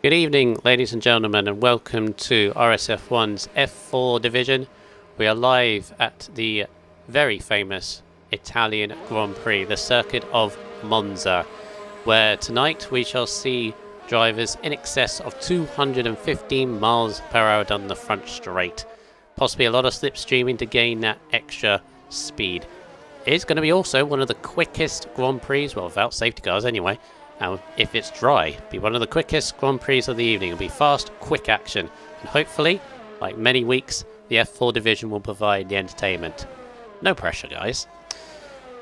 Good evening, ladies and gentlemen, and welcome to RSF1's F4 division. We are live at the very famous Italian Grand Prix, the circuit of Monza, where tonight we shall see drivers in excess of 215 miles per hour down the front straight. Possibly a lot of slipstreaming to gain that extra speed. It is going to be also one of the quickest Grand Prix, well, without safety cars anyway. If it's dry, be one of the quickest Grand Prix of the evening. It'll be fast, quick action, and hopefully, like many weeks, the F4 division will provide the entertainment. No pressure, guys.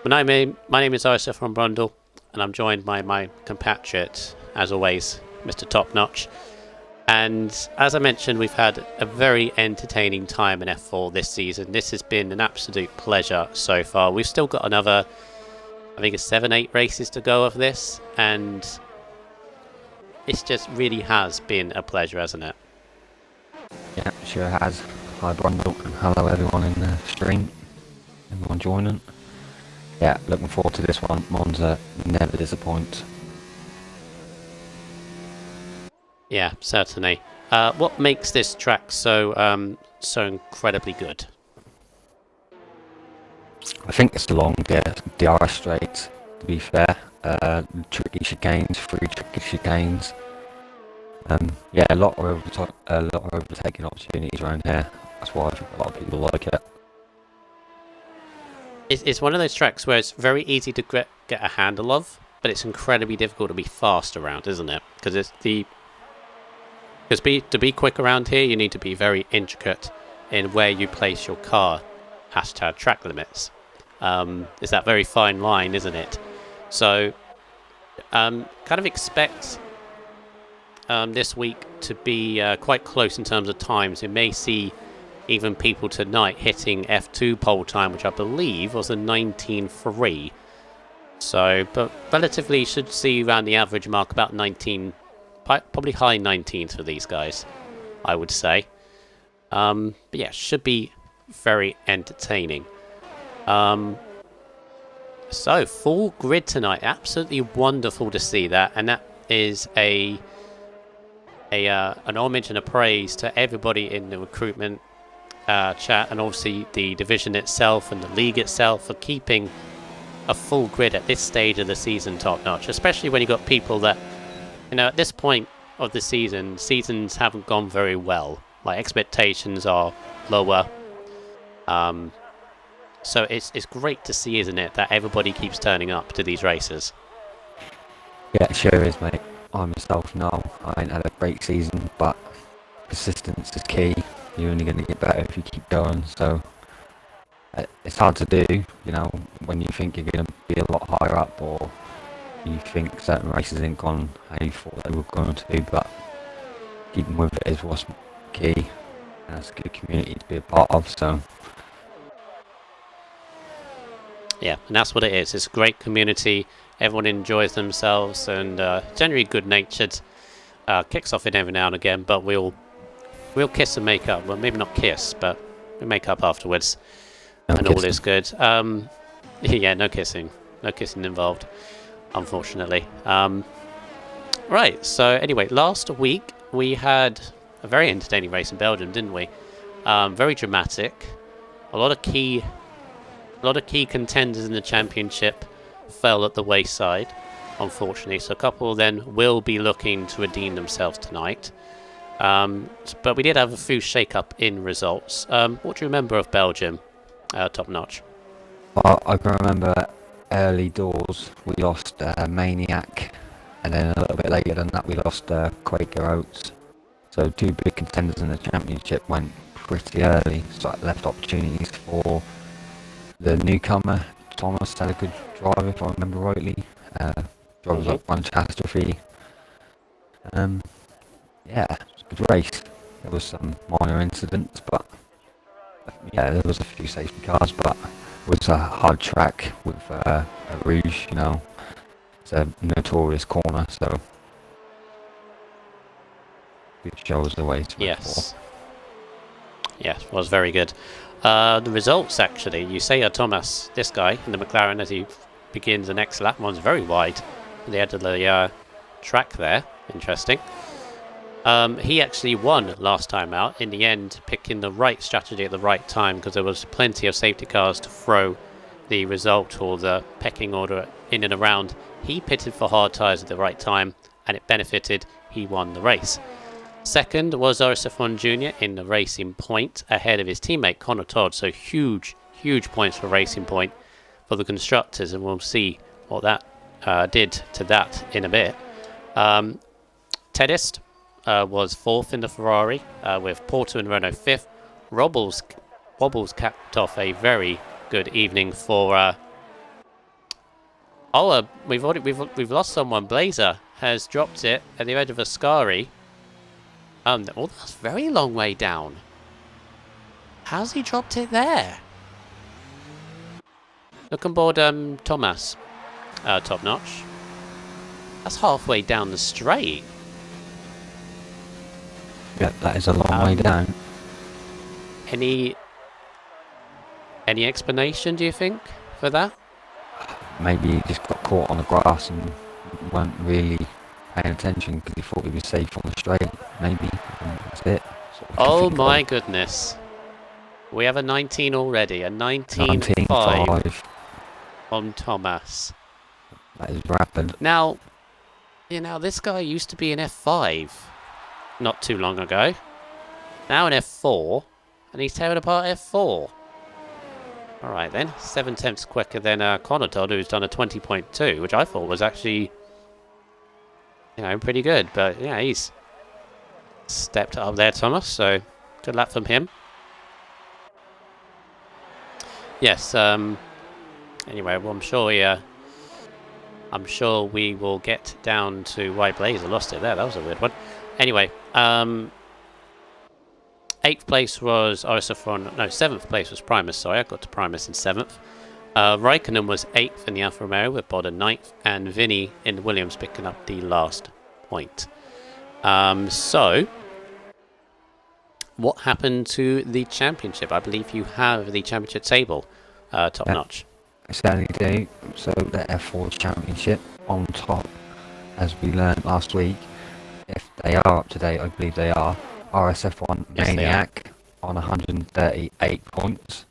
My name is RSF1 Brundle, and I'm joined by my compatriot, as always, Mr. Top Notch. And as I mentioned, we've had a very entertaining time in F4 this season. This has been an absolute pleasure so far. We've still got another, I think it's 7-8 races to go of this, and it just really has been a pleasure, hasn't it? Yeah, it sure has. Hi Brundle, and hello everyone in the stream, everyone joining. Yeah, looking forward to this one. Monza never disappoints. Yeah, certainly. What makes this track so incredibly good? I think it's along the DRS straight, to be fair. Tricky chicanes, three tricky chicanes. Yeah, a lot of overtaking opportunities around here. That's why I think a lot of people like it. It's one of those tracks where it's very easy to get a handle of, but it's incredibly difficult to be fast around, isn't it? Because to be quick around here, you need to be very intricate in where you place your car. Hashtag track limits. It's that very fine line, isn't it? So, kind of expect this week to be quite close in terms of times. You may see even people tonight hitting F2 pole time, which I believe was a 19.3. So, but relatively should see around the average mark about 19, probably high 19s for these guys, I would say. But yeah, should be very entertaining. So full grid tonight, absolutely wonderful to see that, and that is an homage and a praise to everybody in the recruitment chat, and obviously the division itself and the league itself for keeping a full grid at this stage of the season top notch, especially when you've got people that, you know, at this point of the seasons haven't gone very well. Like, expectations are lower. So it's great to see, isn't it, that everybody keeps turning up to these races. Yeah, it sure is, mate. I myself know I ain't had a great season, but persistence is key. You're only going to get better if you keep going, so it's hard to do, you know, when you think you're going to be a lot higher up, or you think certain races ain't gone how you thought they were going to, but keeping with it is what's key, and it's a good community to be a part of, so. Yeah, and that's what it is. It's a great community. Everyone enjoys themselves and generally good-natured. Kicks off in every now and again, but we'll kiss and make up. Well, maybe not kiss, but we make up afterwards, No and kissing. all is good. Yeah, no kissing involved, unfortunately. Right. So anyway, last week we had a very entertaining race in Belgium, didn't we? Very dramatic. A lot of key contenders in the championship fell at the wayside, unfortunately. So a couple then will be looking to redeem themselves tonight. But we did have a few shake-up in results. What do you remember of Belgium, Top Notch? Well, I can remember early doors we lost Maniac, and then a little bit later than that we lost Quaker Oats. So two big contenders in the championship went pretty early, so that left opportunities for the newcomer. Thomas had a good drive, if I remember rightly. Drove up one catastrophe. Yeah, it was a good race. There was some minor incidents, but yeah, there was a few safety cars, but it was a hard track with a Rouge, you know. It's a notorious corner, so it shows the way to Yes. Yes, was very good. The results, actually, you say Thomas, this guy in the McLaren, as he begins the next lap, one's very wide at the end of the track there. Interesting. He actually won last time out in the end, picking the right strategy at the right time, because there was plenty of safety cars to throw the result or the pecking order in and around. He pitted for hard tyres at the right time, and it benefited. He won the race. Second was RSF1 Jr. in the Racing Point, ahead of his teammate Connor Todd. So huge points for Racing Point for the constructors, and we'll see what that did to that in a bit. Tedist was fourth in the Ferrari, with Porter and Renault fifth. Wobbles capped off a very good evening for. We've lost someone. Blazer has dropped it at the edge of Ascari. That's a very long way down. How's he dropped it there? Look on board, Thomas. Top notch. That's halfway down the straight. Yeah, that is a long way down. Any explanation, do you think, for that? Maybe he just got caught on the grass and weren't really paying attention because he thought he was safe on the straight. Maybe. And that's it. Oh my goodness. We have a 19 already. A 19.5 on Thomas. That is rapid. Now, this guy used to be an F5 not too long ago. Now an F4, and he's tearing apart F4. Alright then, 7 tenths quicker than Connor Todd, who's done a 20.2, which I thought was actually, pretty good. But yeah, he's stepped up there, Thomas, so good luck from him. Yes, anyway, well, I'm sure we will get down to White Blazer. Lost it there, that was a weird one. Anyway, 8th place was RSF1, no, 7th place was Primus, sorry, I got to Primus in 7th. Raikkonen was 8th in the Alfa Romeo with Bodder 9th, and Vinny in the Williams picking up the last point. So, what happened to the championship? I believe you have the championship table, top notch. Certainly do. So the F4 championship on top, as we learned last week. If they are up to date, I believe they are. RSF1 Maniac on 138 points.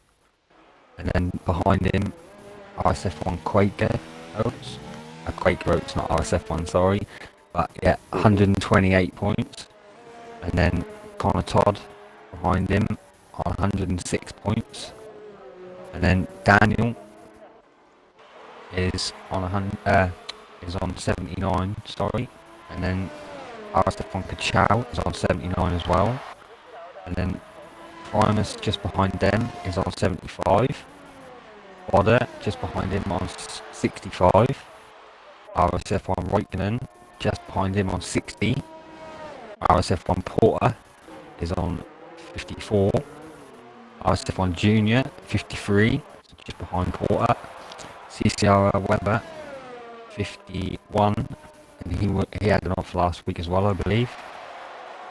And then behind him, RSF1 Quaker Oats. Quaker Oats, not RSF1, sorry. But yeah, 128 points. And then Connor Todd behind him on 106 points. And then Daniel is on 79, sorry. And then RSF1 Kachow is on 79 as well. And then Primus just behind them is on 75. Bodder just behind him on 65. RSF1 Raikkonen just behind him on 60. RSF1 Porter is on 54. RSF1 Junior 53, just behind Porter. CCR Weber 51. And he had an off last week as well, I believe.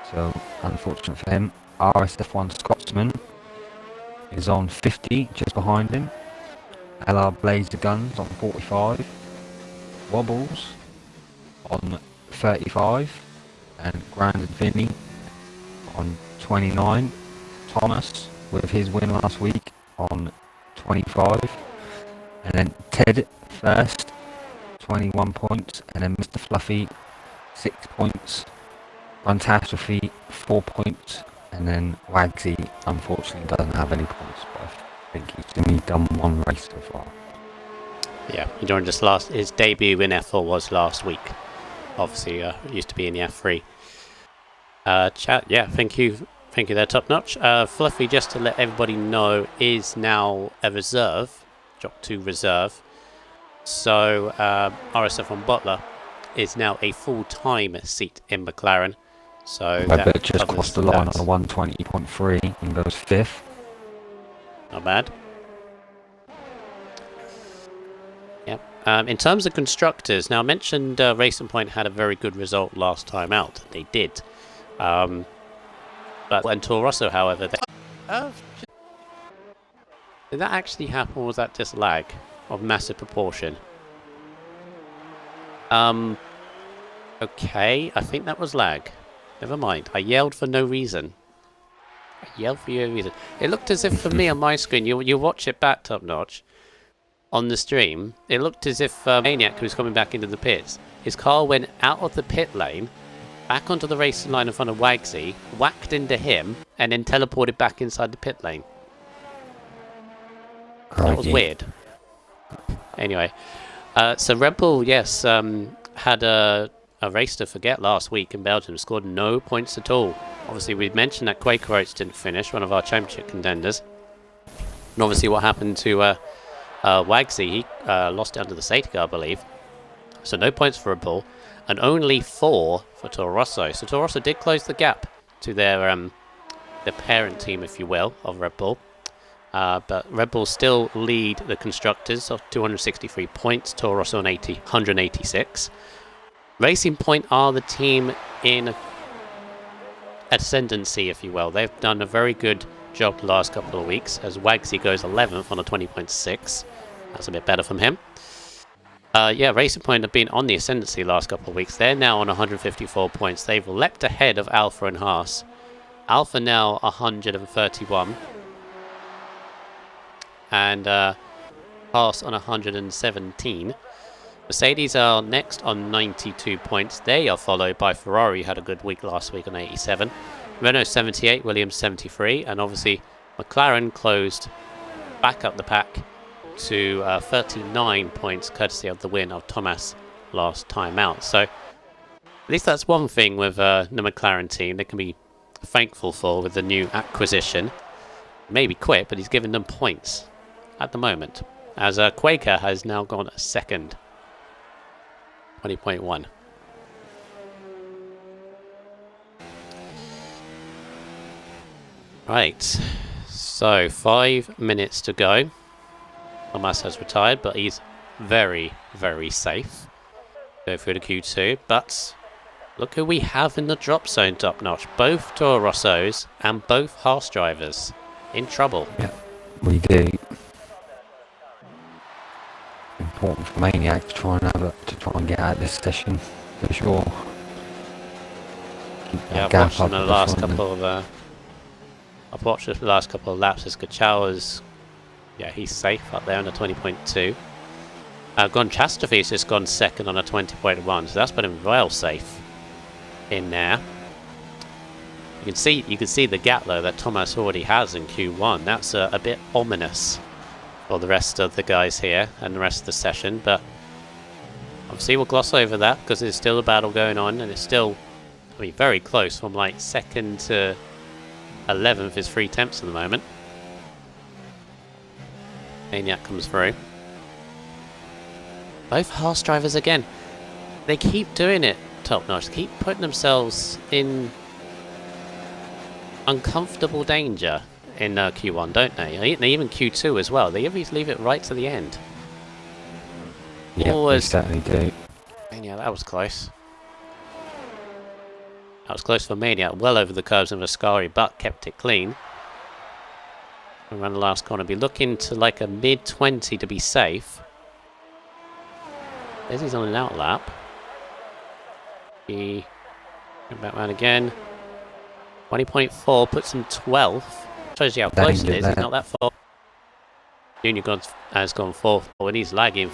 So, unfortunate for him. RSF1 Scotsman is on 50, just behind him. LR Blazer Guns on 45. Wobbles on 35. And Grandad Vinny on 29. Thomas, with his win last week, on 25. And then Ted first, 21 points, and then Mr. Fluffy, 6 points. Runtastrophe, 4 points, and then Wagsy, unfortunately, doesn't have any points, but I think he's only done one race so far. Yeah, he joined us his debut in F4 was last week. Obviously, used to be in the F3. Chat, yeah, thank you there, top notch. Fluffy, just to let everybody know, is now a reserve, dropped to reserve. So RSF1 Butler is now a full-time seat in McLaren. So Webber just crossed the line on a 120.3 and goes 5th. Not bad. Yep. In terms of constructors, now I mentioned Racing Point had a very good result last time out. They did. But and Toro Rosso, however, did that actually happen, or was that just lag of massive proportion? Okay, I think that was lag. Never mind. I yelled for no reason. I yelled for no reason. It looked as if for me on my screen, you watch it back top notch on the stream. It looked as if Maniac was coming back into the pits. His car went out of the pit lane, back onto the racing line in front of Wagsy, whacked into him, and then teleported back inside the pit lane. That was weird. Anyway, so Red Bull, yes, had a race to forget last week in Belgium. Scored no points at all. Obviously, we mentioned that Quaker Oats didn't finish, one of our championship contenders. And obviously what happened to Wagsy, he lost it under the safety car, I believe. So no points for Red Bull, and only 4 for Toro Rosso. So Toro Rosso did close the gap to their parent team, if you will, of Red Bull. But Red Bull still lead the constructors of 263 points, Toro Rosso on 186. Racing Point are the team in ascendancy, if you will. They've done a very good job the last couple of weeks, as Wagsy goes 11th on a 20.6. That's a bit better from him. Racing Point have been on the ascendancy last couple of weeks. They're now on 154 points. They've leapt ahead of Alpha and Haas. Alpha now 131. And Haas on 117. Mercedes are next on 92 points. They are followed by Ferrari, who had a good week last week on 87. Renault 78, Williams 73, and obviously McLaren closed back up the pack to 39 points, courtesy of the win of Thomas last time out. So at least that's one thing with the McLaren team they can be thankful for with the new acquisition. Maybe quit, but he's given them points at the moment, as Quaker has now gone second, 20.1. Right, so 5 minutes to go. Thomas has retired, but he's very, very safe. Go through the Q2, but look who we have in the drop zone top notch. Both Toro Rossos and both Haas drivers in trouble. Yeah, we do. Important for Maniac to try and get out of this session for sure. Yeah, I've watched the last couple of I've watched the last couple of laps as Kachawa's, he's safe up there on a 20.2. Gonchastrophe's just gone second on a 20.1, so that's put him well safe in there. You can see the gap though that Thomas already has in Q1. That's a bit ominous for the rest of the guys here and the rest of the session, but obviously we'll gloss over that because there's still a battle going on, and it's still, very close. From like second to 11th is 3 tenths at the moment. Maniac comes through. Both Haas drivers again. They keep doing it top notch. Keep putting themselves in uncomfortable danger in Q1, don't they? Even Q2 as well. They always leave it right to the end. Yeah, they certainly do. Yeah, that was close. That was close for Maniac. Well over the curves of Ascari, but kept it clean. Around the last corner. Be looking to like a mid-20 to be safe. There's he's on an out lap. He back round again. 20.4 puts him 12th. Shows you how close it is. He's not that far. Junior has gone 4th, and he's lagging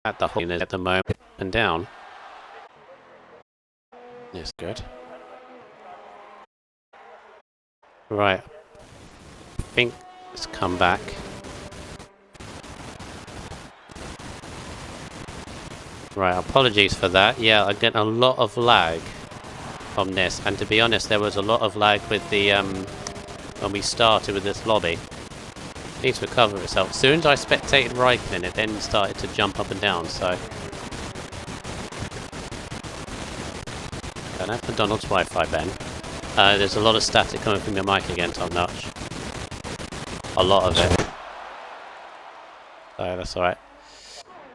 at the hole at the moment and down. Yes, good. Right. I think it's come back. Right, apologies for that. Yeah, I get a lot of lag from this, and to be honest, there was a lot of lag with the when we started with this lobby. It needs to recover itself. As soon as I spectated Raikkonen, it then started to jump up and down, so don't have McDonald's Wi-Fi, Ben. There's a lot of static coming from your mic again, Tom Notch. A lot of it. So that's alright.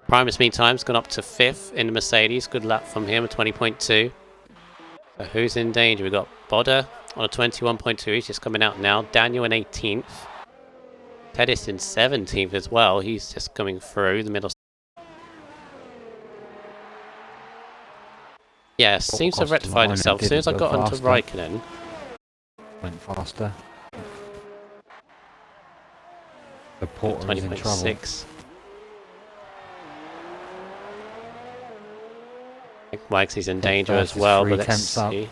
Primus meantime's gone up to 5th in the Mercedes. Good lap from him, a 20.2. So who's in danger? We've got Bodder on a 21.2. He's just coming out now. Daniel in 18th. Pettis in 17th as well. He's just coming through the middle. Yeah, seems to have Cost the rectified line itself. As soon as I didn't got go onto faster. Raikkonen, Went faster. The Porter is in trouble. 20.6. I think Wagsy's in danger as First is well, 3 but let's tenths up. see.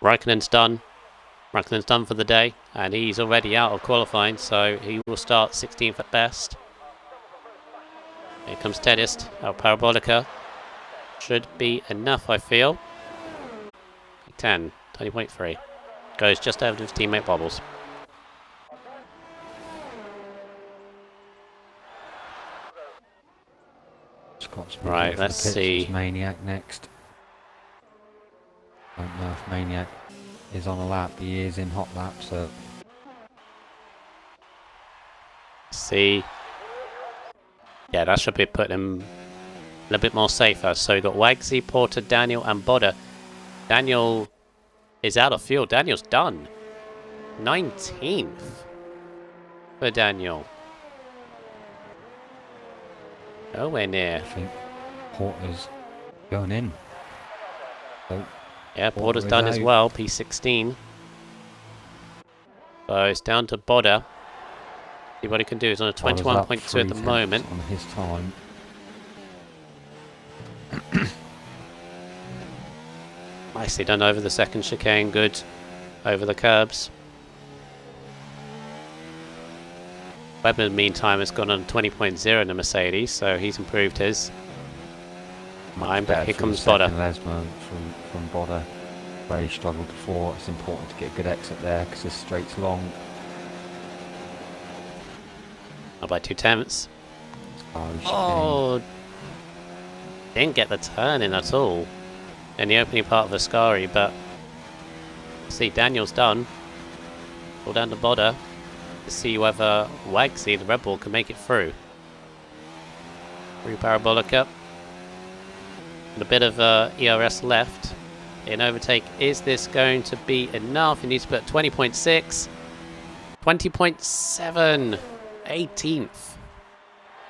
Raikkonen's done. Raikkonen's done for the day, and he's already out of qualifying, so he will start 16th at best. Here comes Tedist, our Parabolica. Should be enough, I feel. 10, 20.3. Goes just over his teammate Bobbles. Scott's Right, moving for the let's pits. see. It's Maniac next. Don't know if Maniac is on a lap. He is in hot lap, so See. Yeah, that should be putting him a little bit more safer. So we've got Wagsy, Porter, Daniel, and Bodder. Daniel is out of fuel. Daniel's done. 19th for Daniel. Nowhere near. I think Porter's going in. So Yeah, Porter's is done as out. well. P16. So it's down to Bodder. See what he can do. He's on a Porter's up 21.2 3 at the tenths moment. on his time. Nicely done over the second chicane. Good over the curbs. Webber, in the meantime, has gone on 20.0 in the Mercedes, so he's improved his. Mine, but here comes Bodder. Lesmo from Bodder, where he struggled before. It's important to get a good exit there because this straight's long. Not by 2 tenths. Oh, Oh, didn't get the turn in at all in the opening part of Ascari, but see, Daniel's done. All down to Bodder to see whether Wagsy, the Red Bull, can make it through. Through Parabolica. And a bit of ERS left in overtake. Is this going to be enough? He needs to put 20.6. 20.7. 18th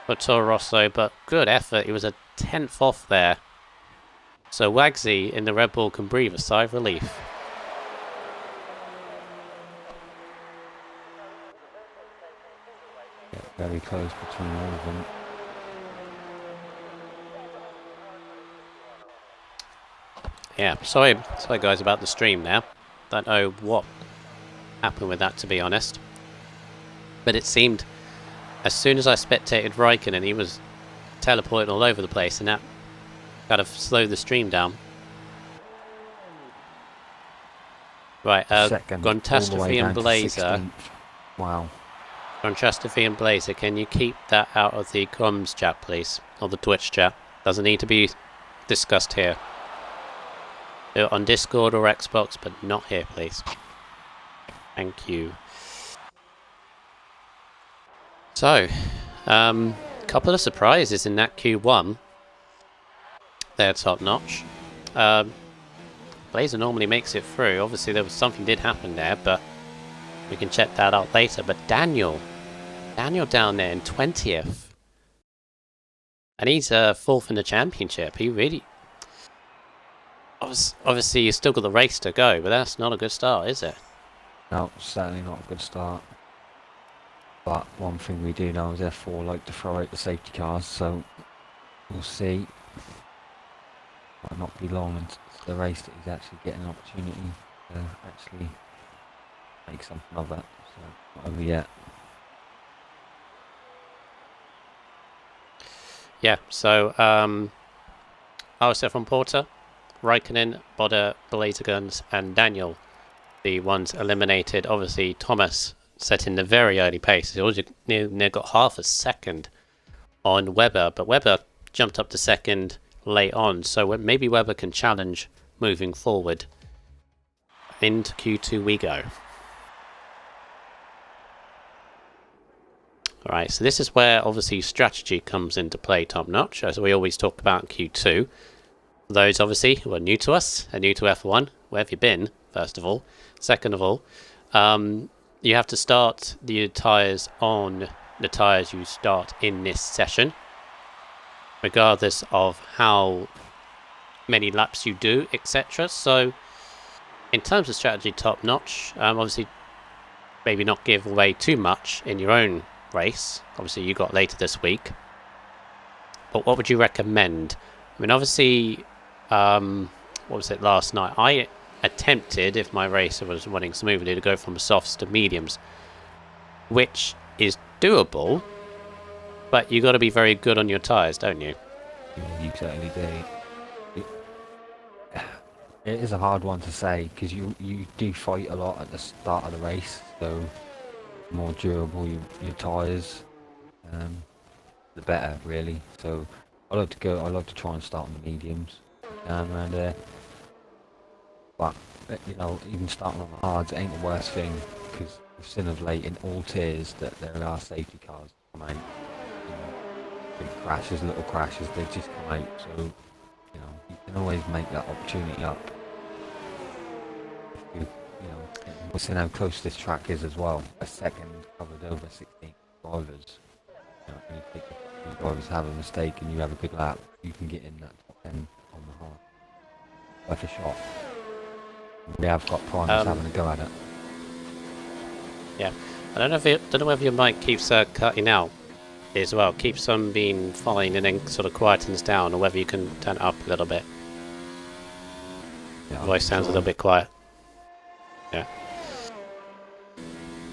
for Toro Rosso, but good effort. He was a 10th off there. So Wagsy in the Red Bull can breathe a sigh of relief. very close between all of them. Yeah, sorry guys about the stream now. Don't know what happened with that, to be honest. But it seemed as soon as I spectated Raikkonen, he was teleporting all over the place, and that kind of slowed the stream down. Right, Second, all the way Gontastrophe down and to Blazer. 16th. Wow. Gontastrophe and Blazer, can you keep that out of the comms chat, please? Or the Twitch chat. Doesn't need to be discussed here. Do it on Discord or Xbox, but not here, please. Thank you. So, couple of surprises in that Q1. They're top notch. Blazer normally makes it through. Obviously, there was something did happen there, but we can check that out later. But Daniel down there in 20th, and he's fourth in the championship. He really, obviously, he's still got the race to go, but that's not a good start, is it? No, certainly not a good start. But one thing we do know is F4 like to throw out the safety cars, so we'll see. Might not be long into the race that he's actually getting an opportunity to actually make something of it. So not over yet. Yeah, so RSF1 Porter, Raikkonen, Bodder, Blazer Guns, and Daniel, the ones eliminated. Obviously, Thomas setting the very early pace. He already near got half a second on Webber, but Webber jumped up to second late on, so maybe Webber can challenge moving forward. Into Q2 we go. Alright, so this is where obviously strategy comes into play top notch, as we always talk about in Q2. For those obviously who are new to us, and new to F1, where have you been, first of all? Second of all, you have to start the tyres on the tyres you start in this session. regardless of how many laps you do, etc. So in terms of strategy, top notch. Obviously maybe not give away too much in your own race. Obviously you got later this week, but what would you recommend? I mean, obviously what was it last night, I attempted, if my race was running smoothly, to go from softs to mediums, which is doable, but you got to be very good on your tyres, don't you? Yeah, you certainly do. It is a hard one to say because you do fight a lot at the start of the race, so the more durable your tyres, the better, really. So I like to try and start on the mediums around there. But you know, even starting on the hards ain't the worst thing because we've seen of late in all tiers that there are safety cars come out. Big crashes, little crashes, they just come out. So you know, you can always make that opportunity up. You know, we're seeing how close this track is as well. A second covered over 16 drivers. You know, and if the drivers have a mistake and you have a good lap, you can get in that top 10 on the hard. Worth a shot. We have got Primus having a go at it. Yeah, I don't know whether your mic keeps cutting out as well. Keeps on being fine and then sort of quietens down, or whether you can turn it up a little bit. Yeah, Voice sounds a little bit quiet. Yeah.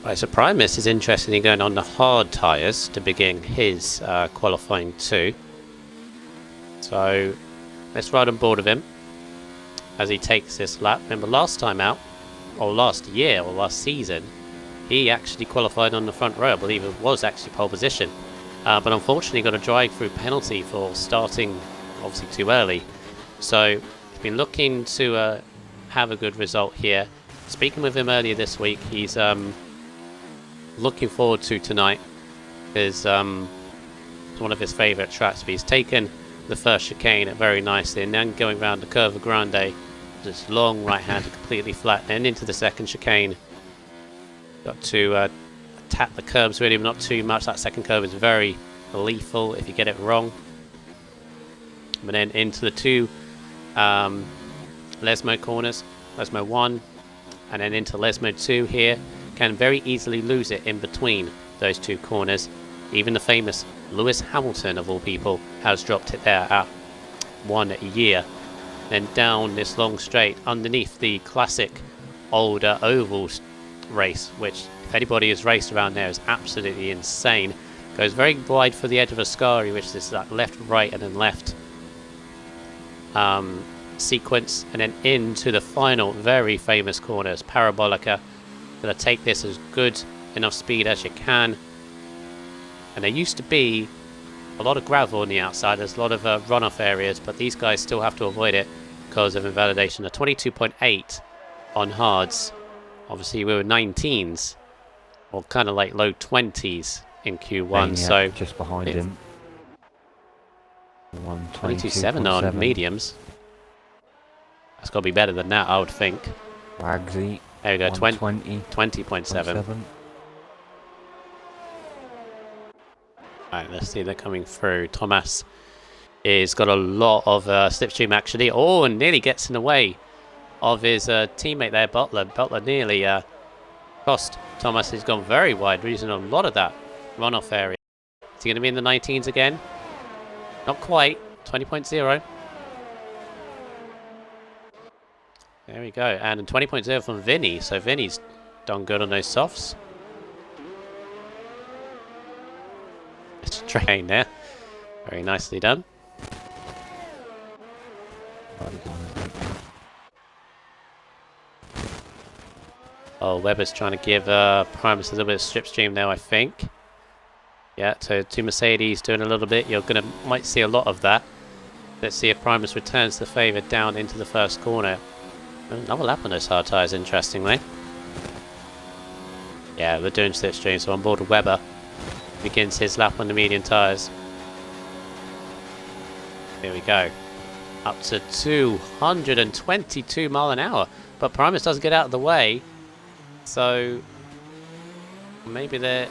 Right, so Primus is interested in going on the hard tyres to begin his qualifying too. So let's ride on board with him as he takes this lap. Remember last time out, or last year, or last season, he actually qualified on the front row. I believe it was actually pole position. But unfortunately got a drive-through penalty for starting obviously too early. So he's been looking to have a good result here. Speaking with him earlier this week, he's looking forward to tonight. It's one of his favourite tracks. But he's taken the first chicane very nicely, and then going around the Curva Grande, just long right hand, completely flat, then into the second chicane. Got to tap the curbs really, but not too much. That second curve is very lethal if you get it wrong. And then into the two Lesmo corners, Lesmo 1, and then into Lesmo 2 here. Can very easily lose it in between those two corners. Even the famous Lewis Hamilton, of all people, has dropped it there at 1 year. Then down this long straight underneath the classic older oval race, which if anybody has raced around there is absolutely insane. Goes very wide for the edge of Ascari, which is that left, right, and then left sequence, and then into the final very famous corners, Parabolica. Gonna take this as good enough speed as you can. And there used to be a lot of gravel on the outside. There's a lot of runoff areas, but these guys still have to avoid it because of invalidation. A 22.8 on hards. Obviously we were 19s, or kind of like low 20s in Q1. Yeah, so just behind him. 22.7 on mediums. That's got to be better than that, I would think. Wagsy. There we go, 20.7. Alright, let's see, they're coming through. Thomas is got a lot of slipstream actually. Oh, and nearly gets in the way of his teammate there, Butler. Butler nearly cost Thomas. He's gone very wide, losing a lot of that runoff area. Is he going to be in the 19s again? Not quite. 20.0. There we go. And 20.0 from Vinny. So Vinny's done good on those softs. It's a train there. Very nicely done. Oh, Webber's trying to give Primus a little bit of slipstream now, I think. Yeah, so two Mercedes doing a little bit. You're gonna might see a lot of that. Let's see if Primus returns the favour down into the first corner. Another lap on those hard tyres, interestingly. Yeah, we're doing slipstream, so on board with Webber. Begins his lap on the medium tyres. Here we go. Up to 222 mile an hour. But Primus doesn't get out of the way. So maybe they're...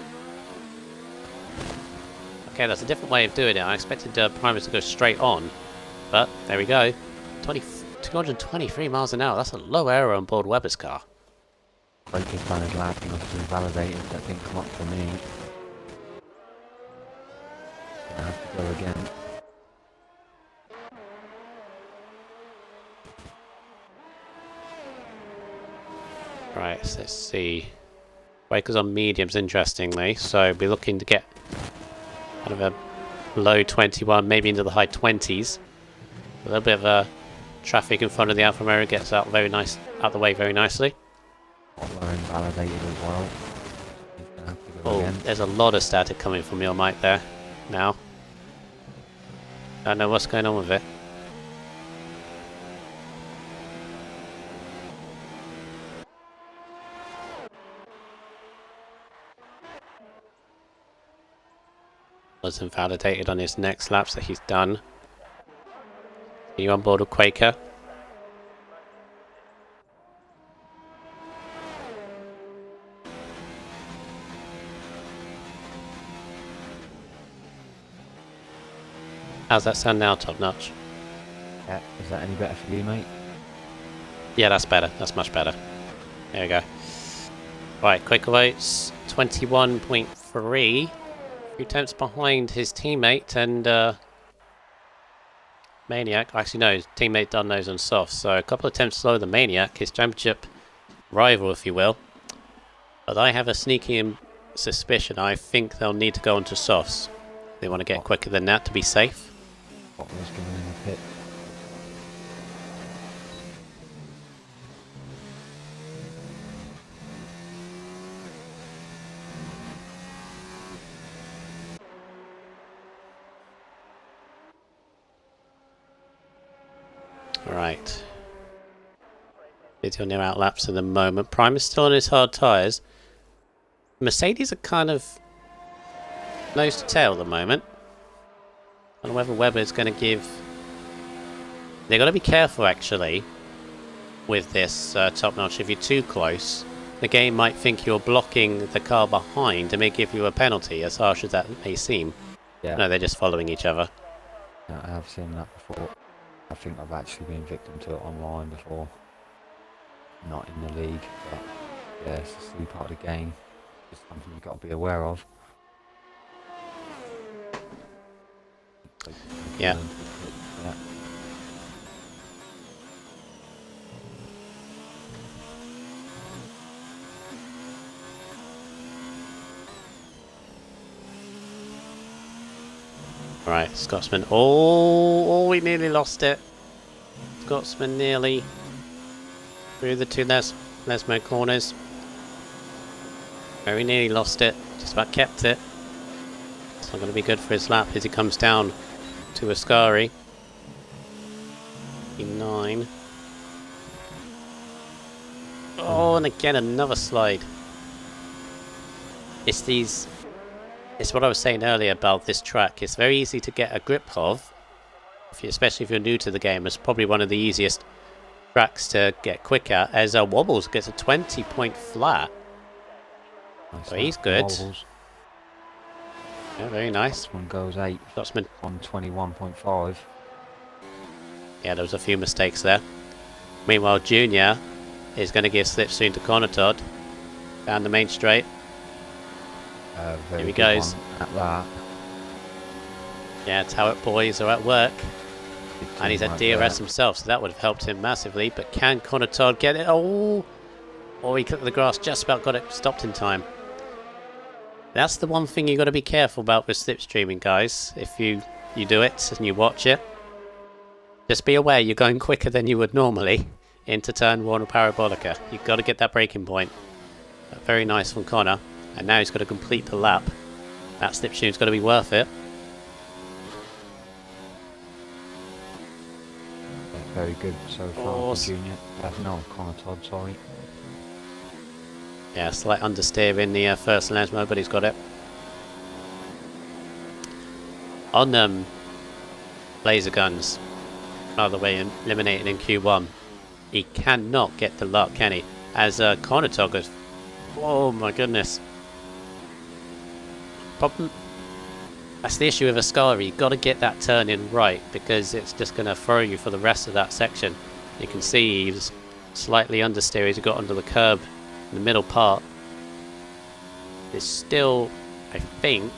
I Okay, that's a different way of doing it. I expected Primus to go straight on, but there we go. 223 miles an hour. That's a low error on board Webber's car. Quaker's done his lap, he must have validated that didn't come up for me. I have to go again. Right, so let's see. Quaker's on mediums, interestingly, so be looking to get kind of a low 21, maybe into the high 20s. A little bit of traffic in front of the Alfa Romeo gets out the way very nicely. Hotline validated as well. He's gonna have to go Oh, again. there's a lot of static coming from your mic there now. Don't know what's going on with it. Wasn't validated on his next laps that he's done. Are you on board with Quaker? How's that sound now, Top Notch? Yeah, is that any better for you, mate? Yeah, that's better. That's much better. There we go. Right, Quaker votes 21.3. A few tenths behind his teammate and Maniac. Actually, no, his teammate done those on softs, so a couple of tenths slower than Maniac, his championship rival, if you will. But I have a sneaky suspicion I think they'll need to go onto softs. They want to get quicker than that to be safe. What was going in the pit? Right. Video near out laps at the moment. Prime is still on his hard tyres. Mercedes are kind of nose to tail at the moment. I don't know whether Webber is going to give... They've got to be careful, actually, with this Top Notch. If you're too close, the game might think you're blocking the car behind and may give you a penalty, as harsh as that may seem. Yeah. No, they're just following each other. Yeah, I have seen that before. I think I've actually been victim to it online before. Not in the league, but yeah, it's a silly part of the game. It's something you've got to be aware of. Yeah. Yeah. Right, Scotsman. Oh, we nearly lost it. Scotsman nearly through the two Lesmo corners. Very nearly lost it. Just about kept it. It's not going to be good for his lap as he comes down to Ascari. 9. Oh, and again another slide. It's what I was saying earlier about this track. It's very easy to get a grip of, especially if you're new to the game. It's probably one of the easiest tracks to get quicker, as Wobbles gets a 20-point flat. Nice, So he's good. Wobbles. Yeah, very nice. Scotsman goes 8 Scotsman. on 21.5. Yeah, there was a few mistakes there. Meanwhile, Junior is going to give slip soon to Connor Todd down the main straight. Very Here he good goes. one at that. Yeah, Towett boys are at work. Big And he's team at right DRS there. himself, so that would have helped him massively. But can Connor Todd get it? Oh! He clipped the grass, just about got it stopped in time. That's the one thing you've got to be careful about with slipstreaming, guys. If you do it and you watch it, just be aware you're going quicker than you would normally into turn 1 or Parabolica. You've got to get that braking point. But very nice from Connor. And now he's got to complete the lap. That slipstream's got to be worth it. Yeah, very good so far Oh, for Junior. No, Connor Todd, sorry. Yeah, slight understeer in the first Lesmo, but he's got it. On laser guns, by the way, eliminated in Q1, he cannot get the luck, can he? As Connor Todd goes, oh my goodness. Problem. That's the issue with Ascari. You've got to get that turn in right, because it's just going to throw you for the rest of that section. You can see he's slightly understeer as he got under the curb in the middle part. It's still, I think,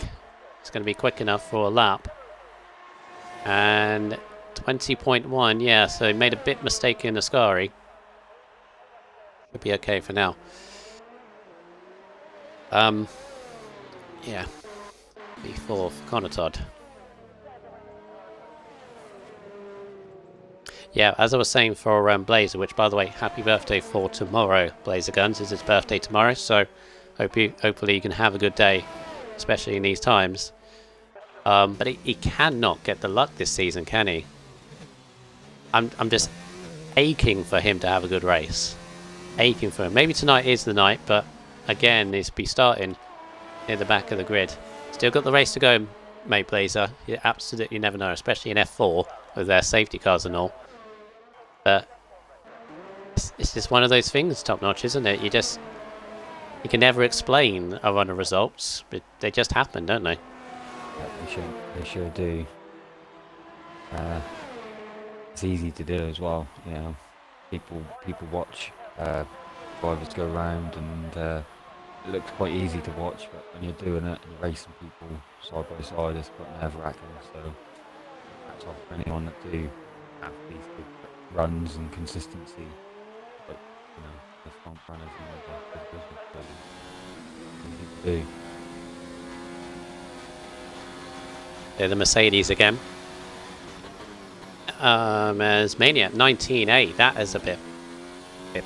it's going to be quick enough for a lap. And 20.1, yeah, so he made a bit mistake in Ascari. Should be okay for now. Yeah. P4 for Conatod. Yeah, as I was saying for Blazer, which by the way, happy birthday for tomorrow, Blazer Guns. It's his birthday tomorrow, so hopefully you can have a good day, especially in these times. But he cannot get the luck this season, can he? I'm just aching for him to have a good race. Aching for him. Maybe tonight is the night, but again, he's be starting near the back of the grid. Still got the race to go, mate, Blazer. You absolutely never know, especially in F4 with their safety cars and all. But it's just one of those things, top notch, isn't it? You can never explain a run of results, but they just happen, don't they? Yeah, they sure do. It's easy to do as well. You know, people watch drivers go around, and it looks quite easy to watch. But when you're doing it and you're racing people side by side, it's quite nerve-wracking. So that's off for anyone that do have these big runs and consistency. But you know, the front runners and the business easy to do. They're the Mercedes again. As Maniac 19.8, that is a bit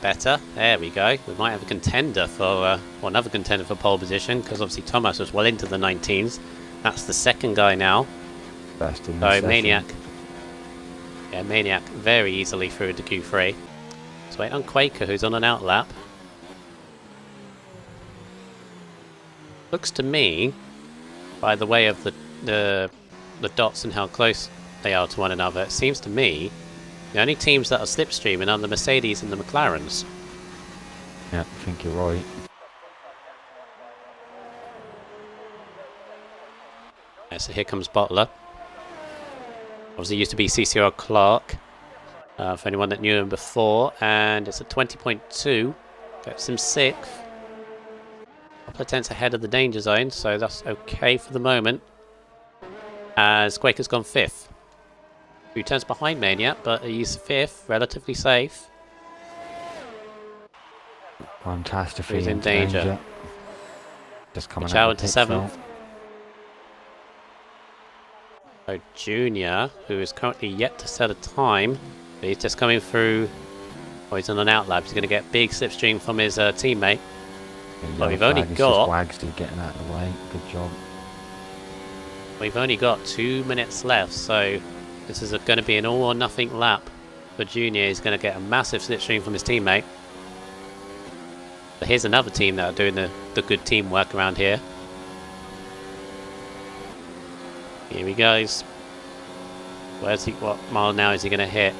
better. There we go. We might have a contender for, well, another contender for pole position, because obviously Thomas was well into the 19s. That's the second guy now. Best in so Maniac. Yeah, Maniac very easily through the Q3. Let's wait on Quaker, who's on an out lap. Looks to me, by the way of the dots and how close they are to one another, it seems to me the only teams that are slipstreaming are the Mercedes and the McLarens. Yeah, I think you're right. Yeah, so here comes Bottler. Obviously used to be CCR Clark, for anyone that knew him before, and it's a 20.2, gets him 6th. A couple of tenths ahead of the danger zone, so that's okay for the moment. As Quaker's gone 5th. 2 turns behind Maniac, but he's 5th, relatively safe. Fantastic. He's in danger. Just coming Pitch out into 7th. So Junior, who is currently yet to set a time, but he's just coming through. Oh, he's on an out lap. He's going to get big slipstream from his teammate. But we've only got. Wags still getting out of the way. Good job. We've only got 2 minutes left, so this is going to be an all or nothing lap for Junior. He's going to get a massive slipstream from his teammate. But here's another team that are doing the good teamwork around here. Here he goes. Where's he? What mile an hour is he going to hit?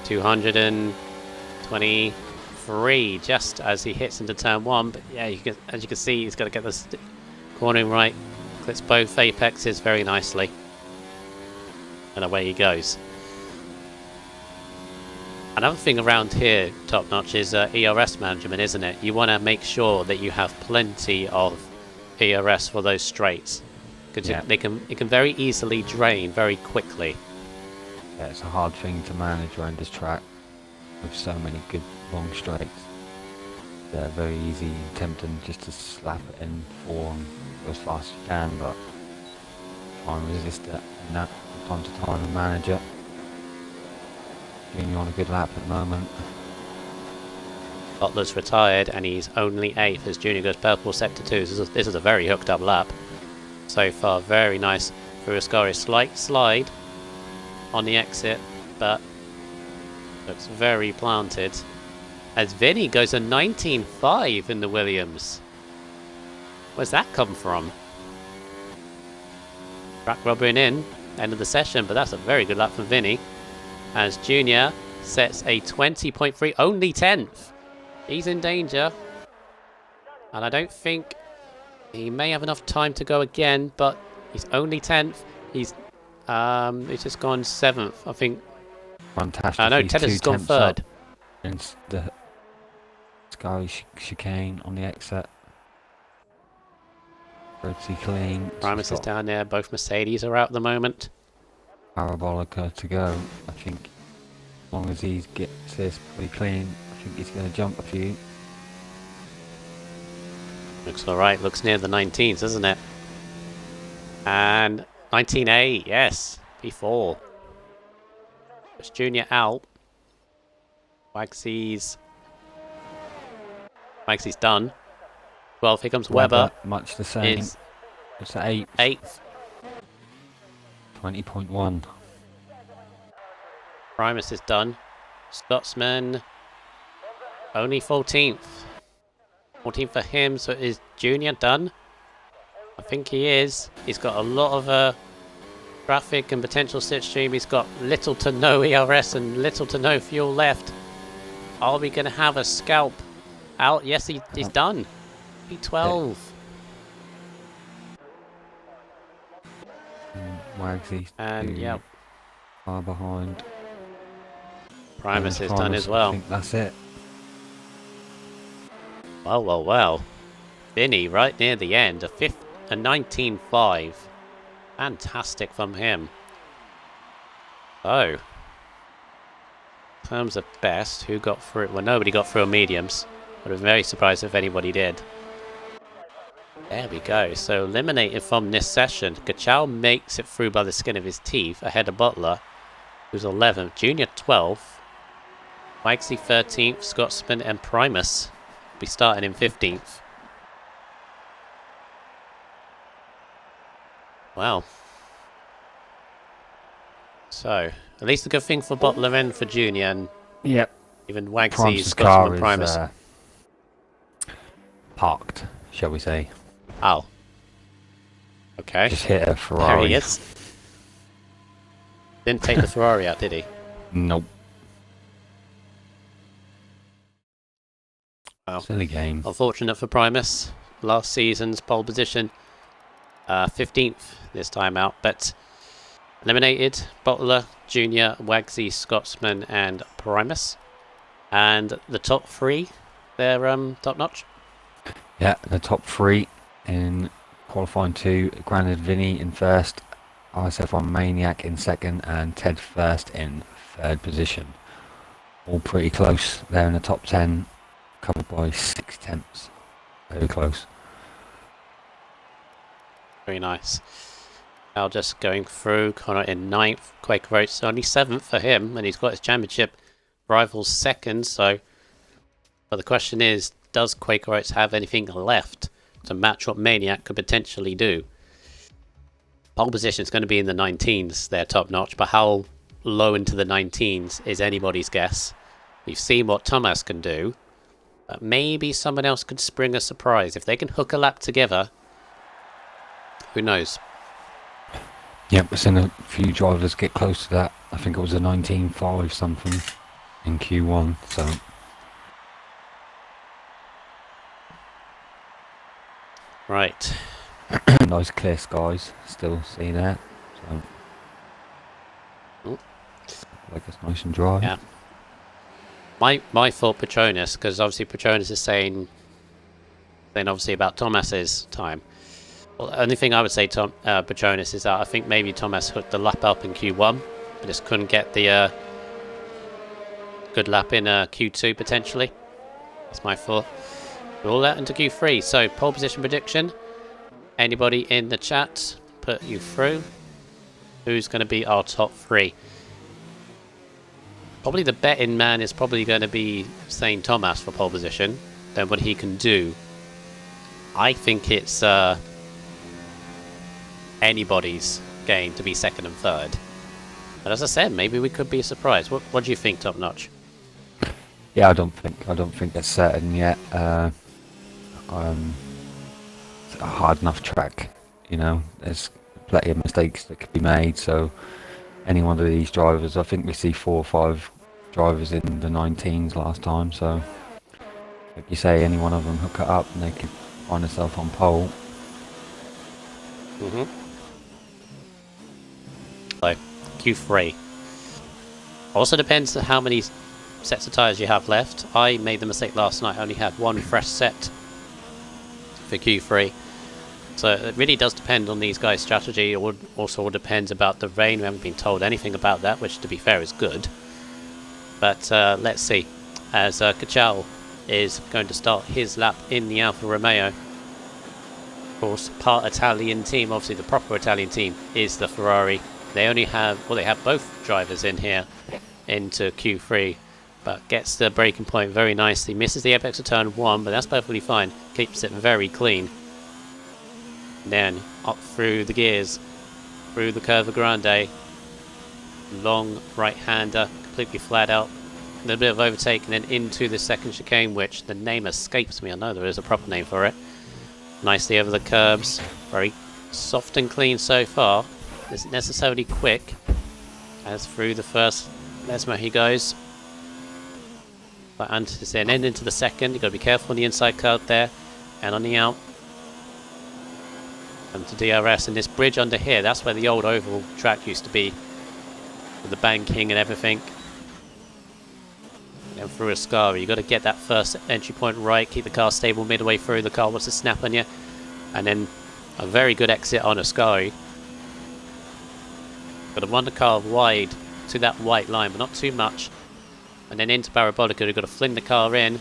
223, just as he hits into turn 1. But yeah, as you can see, he's got to get the cornering right. Clips both apexes very nicely. And away he goes. Another thing around here, top notch, is ERS management, isn't it? You want to make sure that you have plenty of ERS for those straights. Because it can very easily drain very quickly. Yeah, it's a hard thing to manage around this track with so many good long straights. They're very easy and tempting just to slap it in for and go as fast as you can, but try and resist it and that from time to time and manage it. Junior on a good lap at the moment. Butler's retired and he's only 8th as Junior goes purple sector 2. This is a very hooked up lap so far. Very nice through Ascari. Slight slide on the exit, but looks very planted. As Vinny goes a 19.5 in the Williams. Where's that come from? Track rubbering in, end of the session, but that's a very good lap from Vinny. As Junior sets a 20.3, only 10th. He's in danger. And I don't think he may have enough time to go again, but He's only 10th. He's just gone 7th, I think. Fantastic. No, He's Tedder's has gone 2 tenths up 3rd. in the Sky chicane on the exit. Pretty clean. Primus is down there. Both Mercedes are out at the moment. Parabolica to go. I think as long as he gets this pretty clean, I think he's going to jump a few. Looks alright. Looks near the 19s, doesn't it? And 19A, yes. P4. It's Junior out. Wagsy's done. 12, here comes Webber. Much the same. It's at 8th. 20.1. Primus is done. Scotsman only 14th. 14th for him, so is Junior done? I think he is. He's got a lot of traffic and potential slipstream. He's got little to no ERS and little to no fuel left. Are we going to have a scalp out? Yes, he's done. P12. Wagsy. And yeah, far behind. Primus is done as well. I think that's it. Well. Vinny right near the end, a 19.5. Fantastic from him. So, in terms of best, who got through? Well, nobody got through on mediums. I'd be very surprised if anybody did. There we go. So eliminated from this session. Kachow makes it through by the skin of his teeth ahead of Butler, who's 11th. Junior 12th. Wagsy 13th. Scotsman and Primus will be starting in 15th. Wow. So, at least a good thing for Butler and for Junior, and yep. even Wagsy, Scotsman and Primus. Parked, shall we say. Oh. Okay. Just hit a Ferrari. There he is. Didn't take the Ferrari out, did he? Nope. Wow. Silly game. Unfortunate for Primus. Last season's pole position. 15th this time out, but eliminated Butler, Junior, Wagsy, Scotsman, and Primus. And the top 3, they're top notch. Yeah, the top 3 in qualifying 2. Granted, Vinny in first, RSF1 Maniac in second, and Ted first in third position. All pretty close. They're in the top 10, covered by 6 tenths. Very close. Very nice. Now just going through, Connor in 9th, Quaker Oats only 7th for him, and he's got his championship rivals second, so... But the question is, does Quaker Oats have anything left to match what Maniac could potentially do? Pole position is going to be in the 19s, they're top notch, but how low into the 19s is anybody's guess. We've seen what Thomas can do, but maybe someone else could spring a surprise. If they can hook a lap together, who knows? Yep, we've seen a few drivers get close to that. I think it was a 19.5 something in Q1, so... Right. Nice clear skies, still see that. So, like it's nice and dry. Yeah. My thought Petronas, because obviously Petronas is saying obviously about Thomas's time. Well, the only thing I would say to Petronas is that I think maybe Thomas hooked the lap up in Q1, but just couldn't get the good lap in Q2 potentially. That's my thought. We'll let into Q3. So pole position prediction. Anybody in the chat put you through? Who's going to be our top 3? Probably the betting man is probably going to be saying Thomas for pole position. Then what he can do. I think it's anybody's game to be second and third. But as I said, maybe we could be surprised. What do you think, Top Notch? Yeah, I don't think it's certain yet. It's a hard enough track, you know. There's plenty of mistakes that could be made. So any one of these drivers, I think we see 4 or 5 drivers in the 19s last time. So like you say, any one of them hook it up and they could find themselves on pole. So, Q3. Also depends on how many sets of tyres you have left. I made the mistake last night. I only had one fresh set for Q3. So it really does depend on these guys' strategy. It also all depends about the rain. We haven't been told anything about that, which to be fair is good. But let's see. As Kachal is going to start his lap in the Alfa Romeo. Of course, part Italian team, obviously the proper Italian team, is the Ferrari. They only have, well, they have both drivers in here into Q3, but gets the braking point very nicely. Misses the apex of turn 1, but that's perfectly fine. Keeps it very clean. And then up through the gears, through the Curva Grande. Long right-hander, completely flat out. A little bit of overtake, and then into the second chicane, which the name escapes me. I know there is a proper name for it. Nicely over the curbs. Very soft and clean so far. Isn't necessarily quick. As through the first Lesmo he goes. But then into the second. You've got to be careful on the inside curve there. And on the out. And to DRS. And this bridge under here, that's where the old oval track used to be. With the banking and everything. And through Ascari, you've got to get that first entry point right, keep the car stable midway through. The car wants to snap on you, and then a very good exit on Ascari. Got to run the car wide to that white line, but not too much. And then into Parabolica, you've got to fling the car in.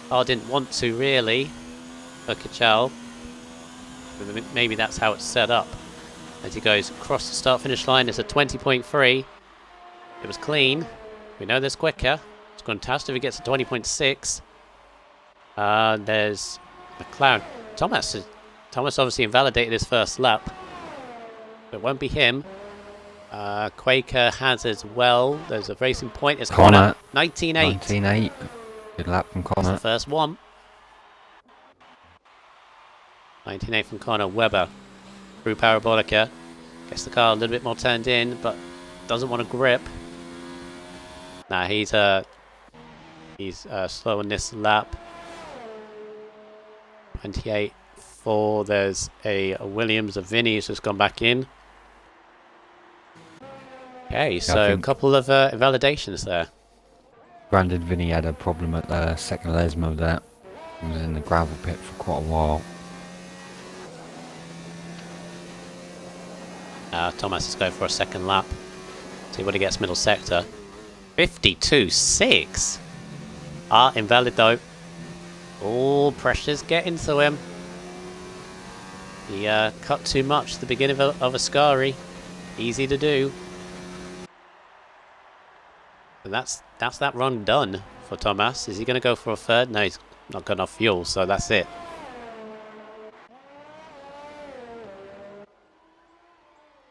Car didn't want to really, for Kachal. Maybe that's how it's set up. As he goes across the start-finish line, it's a 20.3. It was clean. We know there's quicker. It's fantastic if he gets a 20.6. There's McLaren. Thomas obviously invalidated his first lap. It won't be him. Quaker has as well. There's a racing point. It's Connor. 19.8. 19.8. Good lap from Connor. That's the first one. 19.8 from Connor. Webber through Parabolica. Gets the car a little bit more turned in, but doesn't want to grip. Nah, he's slow on this lap. 28.4. There's a Williams of Vinny who's just gone back in. Okay, so a couple of invalidations there. Brandon Vinny had a problem at the second Lesmo there. He was in the gravel pit for quite a while. Thomas is going for a second lap. See what he gets middle sector. 52.6. Invalid though. Oh, pressure's getting to him. He cut too much at the beginning of Ascari. Easy to do. And that's that run done for Thomas. Is he going to go for a third? No, he's not got enough fuel, so that's it.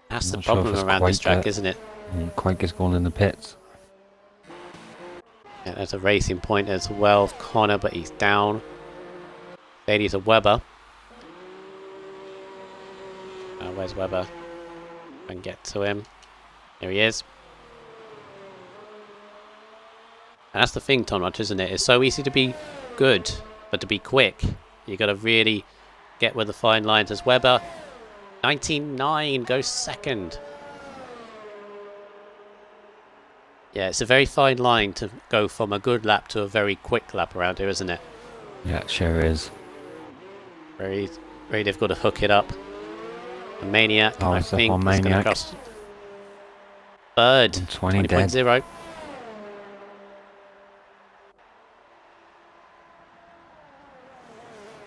That's the problem around this track, isn't it? Quaker's gone in the pits. Yeah, there's a racing point as well of Connor, but he's down. Ladies of Webber. Where's Webber? I can get to him. There he is. And that's the thing, Tonrod, isn't it? It's so easy to be good, but to be quick, you got to really get with the fine lines. As Webber, 19.9 goes second. Yeah, it's a very fine line to go from a good lap to a very quick lap around here, isn't it? Yeah, it sure is. Very, very difficult to hook it up. A Maniac, I think, is going to cost third. 20.0.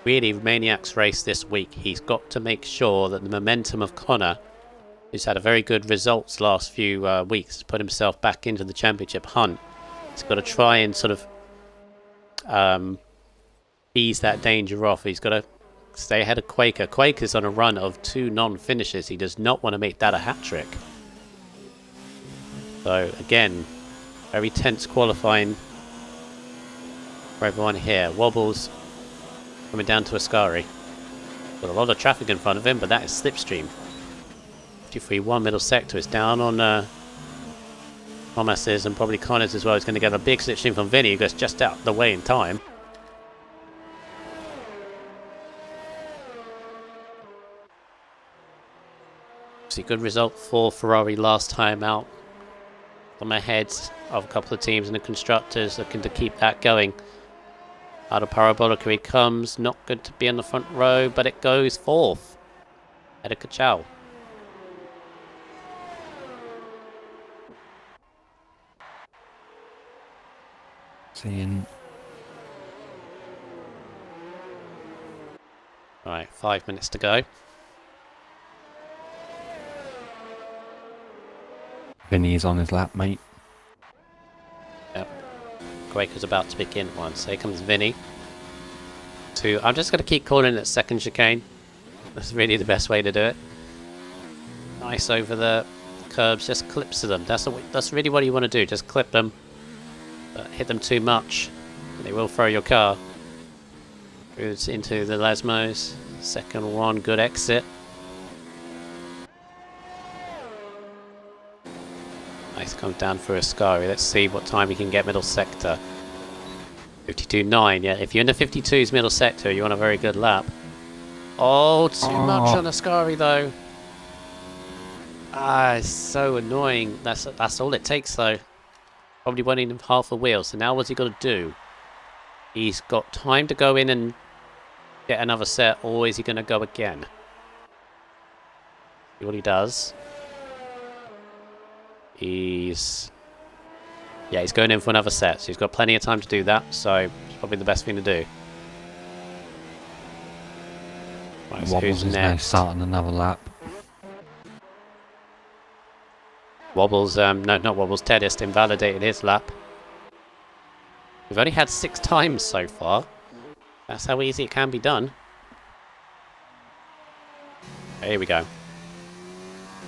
Really, Maniac's race this week, he's got to make sure that the momentum of Connor, who's had a very good results last few weeks, to put himself back into the championship hunt. He's got to try and sort of ease that danger off. He's got to stay ahead of Quaker. Quaker's on a run of 2 non-finishes. He does not want to make that a hat-trick. So, again, very tense qualifying for everyone here. Wobbles coming down to Ascari. Got a lot of traffic in front of him, but that is slipstream. 53.1 middle sector is down on Thomas's and probably Connor's as well. He's going to get a big slipstream from Vinny, who goes just out the way in time. Obviously, good result for Ferrari last time out. I'm ahead of a couple of teams and the constructors, looking to keep that going. Out of Parabolica he comes, not good to be in the front row, but it goes fourth. Edeka Chow. Seeing. Right, 5 minutes to go. Vinny's on his lap, mate. Yep. Quaker's about to begin one, so here comes Vinny. Two. I'm just going to keep calling it second chicane. That's really the best way to do it. Nice over the curbs, just clips to them. That's really what you want to do, just clip them. But hit them too much, they will throw your car. Goes into the Lesmos. Second one, good exit. Nice, comes down for Ascari. Let's see what time we can get middle sector. 52.9, yeah. If you're in the 52's middle sector, you want a very good lap. Oh, too much on Ascari though. Ah, it's so annoying. That's all it takes though. Probably winning half a wheel. So now what's he got to do? He's got time to go in and get another set, or is he going to go again? See what he does. He's going in for another set, so he's got plenty of time to do that, so it's probably the best thing to do. Right, so Wobbles who's is now next? starting another lap. Wobbles, no, not Wobbles, Tedist invalidated his lap. We've only had 6 times so far. That's how easy it can be done. Here we go.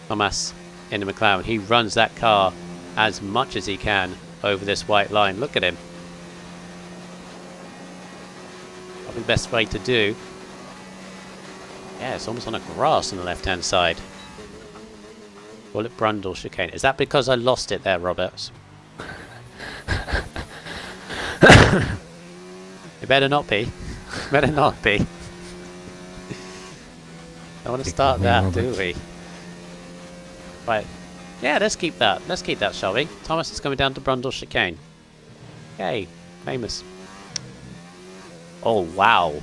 Thomas in the McLaren. He runs that car as much as he can over this white line. Look at him. Probably the best way to do. Yeah, it's almost on the grass on the left-hand side. Call it Brundle chicane. Is that because I lost it there, Roberts? It better not be. Better not be. I want to start that, do we? Right. Yeah, let's keep that. Let's keep that, shall we? Thomas is coming down to Brundle chicane. Yay. Famous. Oh, wow.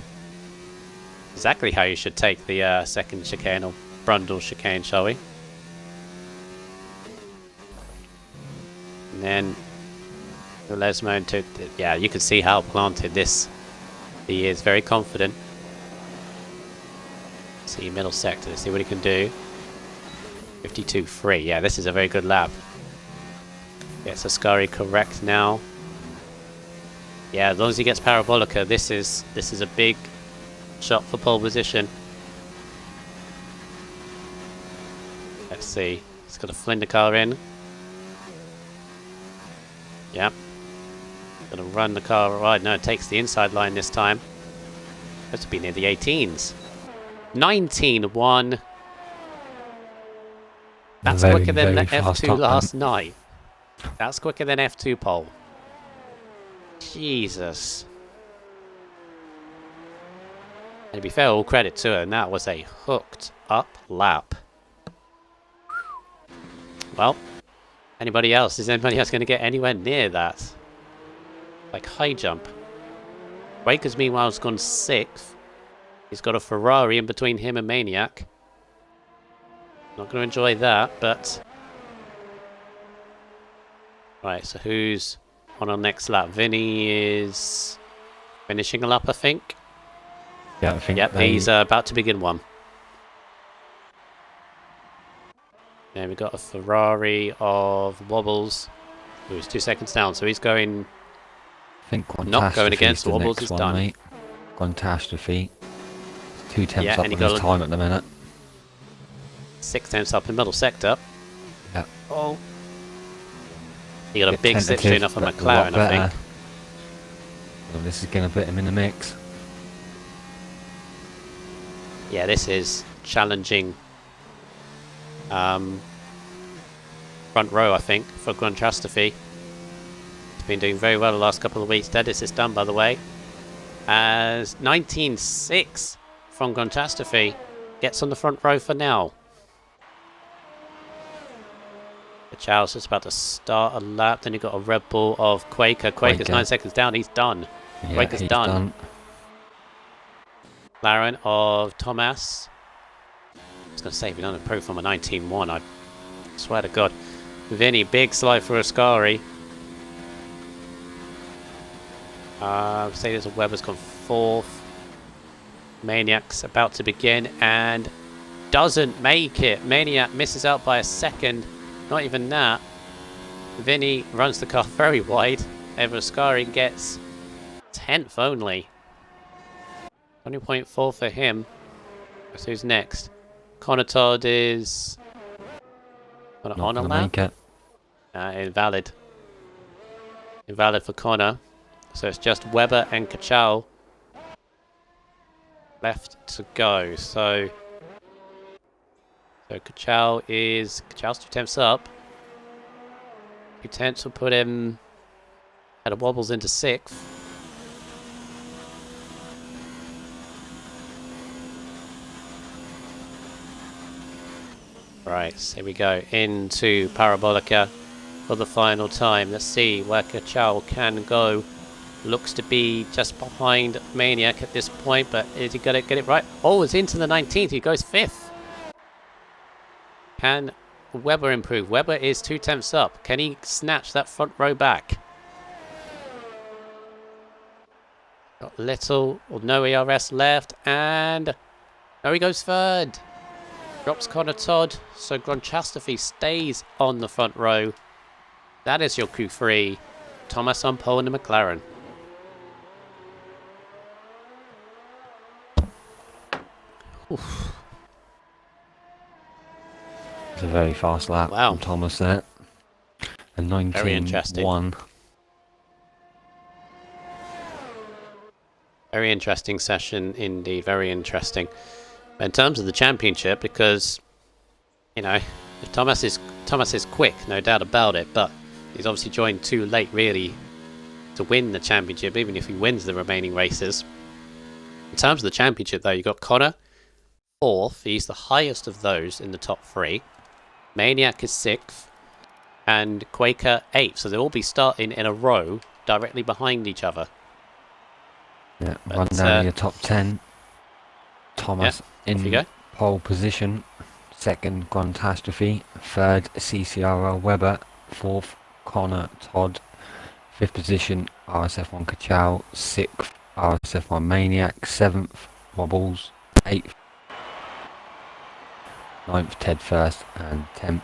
Exactly how you should take the second chicane, or Brundle chicane, shall we? And then the Lesmo took... Yeah, you can see how planted this... He is very confident. See middle sector, let's see what he can do. 52.3, yeah, this is a very good lap. Gets Ascari correct now. Yeah, as long as he gets Parabolica, this is a big shot for pole position. Let's see. He's got to fling the car in. Yep. Gonna run the car right. No, it takes the inside line this time. Supposed to be near the 18s. 19.1. That's quicker than the F2 last night. That's quicker than F2 pole. Jesus. And to be fair, all credit to her, and that was a hooked up lap. Well, anybody else? Is anybody else going to get anywhere near that? Like high jump. Waker's meanwhile has gone 6th. He's got a Ferrari in between him and Maniac. Not going to enjoy that, but... Right, so who's on our next lap? Vinny is finishing a lap, I think. Yeah, I think. Yep, he's about to begin one. Then we've got a Ferrari of Wobbles, who's 2 seconds down, so he's going... I think not going against Wobbles, is done. Mate. Catastrophe. 2 tenths Yeah, up on his time at the minute. 6 tenths up in middle sector. Yep. Oh. He got a big slipstream off a McLaren, I think. Well, this is going to put him in the mix. Yeah, this is challenging. Front row, I think, for Grandchastrophe. He's been doing very well the last couple of weeks. Dennis is done, by the way. As 19.6 from Grandchastrophe gets on the front row for now. Charles is about to start a lap. Then you've got a Red Bull of Quaker. Quaker's 9 seconds down. He's done. Yeah, Quaker's he's done. Laren of Thomas. I was going to say, we don't improve from a 19-1. I swear to God. Vinny, big slide for Ascari. Mercedes of Webber's gone 4th. Maniac's about to begin and doesn't make it. Maniac misses out by a second. Not even that. Vinny runs the car very wide. Ever Ascari gets 10th only. 20.4 for him. Guess who's next? Connor Todd is on a lap. Invalid. Invalid for Connor. So it's just Webber and Kachal left to go. So Kachal's 2 tenths up. 2 tenths will put him at a wobbles into 6th. Right, so here we go into Parabolica for the final time. Let's see where Kachal can go. Looks to be just behind Maniac at this point, but is he going to get it right? Oh, it's into the 19th. He goes 5th. Can Webber improve? Webber is 2 tenths up. Can he snatch that front row back? Got little or no ERS left, and no, he goes 3rd. Drops Connor Todd, so Grandchastrophe stays on the front row. That is your Q3. Thomas on pole in the McLaren. Oof. It's a very fast lap from Thomas there. A 19-1. Very interesting session indeed. Very interesting. In terms of the championship, because if Thomas is quick, no doubt about it, but he's obviously joined too late really to win the championship, even if he wins the remaining races. In terms of the championship though, you got Connor 4th, he's the highest of those in the top 3. Maniac is 6th, and Quaker 8th, so they'll all be starting in a row directly behind each other. Yeah, run down your top 10. Thomas in pole position, 2nd Grandchastrophe, 3rd CCRL Webber, 4th Connor Todd, 5th position RSF1 Kachal, 6th RSF1 Maniac, 7th Wobbles, 8th, 9th Ted First, and 10th.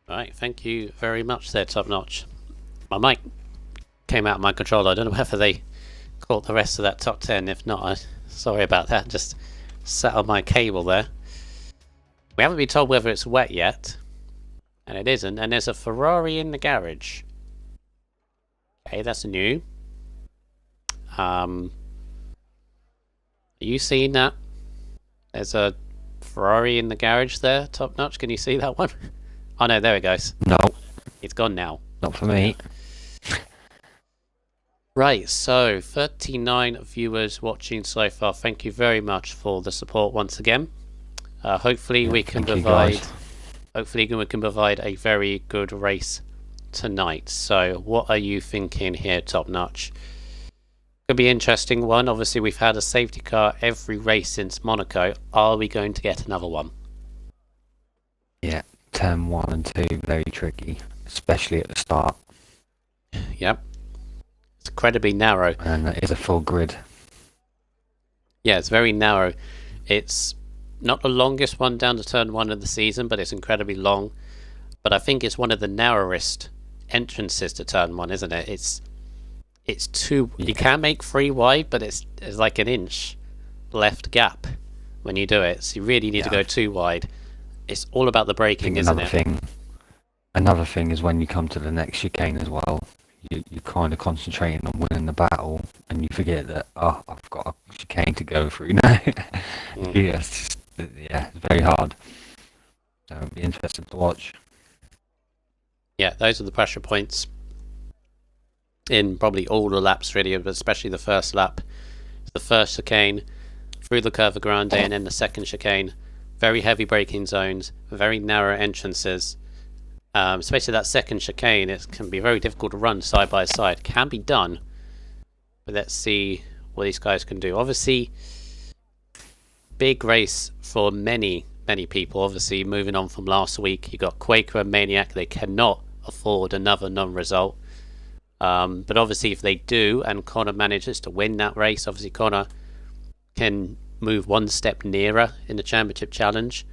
Right, thank you very much there, Top Notch. My mic came out of my controller. I don't know whether they caught the rest of that top 10. If not, sorry about that. Just sat on my cable there. We haven't been told whether it's wet yet. And it isn't. And there's a Ferrari in the garage. Okay, that's new. Are you seeing that? There's a Ferrari in the garage there, Top Notch. Can you see that one? Oh no, there it goes. No. It's gone now. Not for me. Right, so 39 viewers watching so far. Thank you very much for the support once again. Hopefully we can provide a very good race tonight. So what are you thinking here, Top Notch? Could be an interesting one. Obviously we've had a safety car every race since Monaco. Are we going to get another one? Yeah, turn 1 and 2 very tricky, especially at the start. Yep. It's incredibly narrow. And it is a full grid. Yeah, it's very narrow. It's not the longest one down to turn 1 of the season, but it's incredibly long. But I think it's one of the narrowest entrances to turn 1, isn't it? It's too... Yeah. You can make 3 wide, but it's like an inch left gap when you do it. So you really need to go 2 wide. It's all about the braking, isn't it? Another thing is when you come to the next chicane as well. You're kind of concentrating on winning the battle, and you forget that, oh, I've got a chicane to go through now. It's very hard. So it'll be interesting to watch. Yeah, those are the pressure points in probably all the laps really, but especially the first lap. It's the first chicane, through the Curva Grande, and then the second chicane. Very heavy braking zones, very narrow entrances. Especially that second chicane, it can be very difficult to run side by side. Can be done, but let's see what these guys can do. Obviously, big race for many people. Obviously, moving on from last week, you got Quaker and Maniac. They cannot afford another non-result. But obviously, if they do, and Connor manages to win that race, obviously Connor can move one step nearer in the Championship Challenge.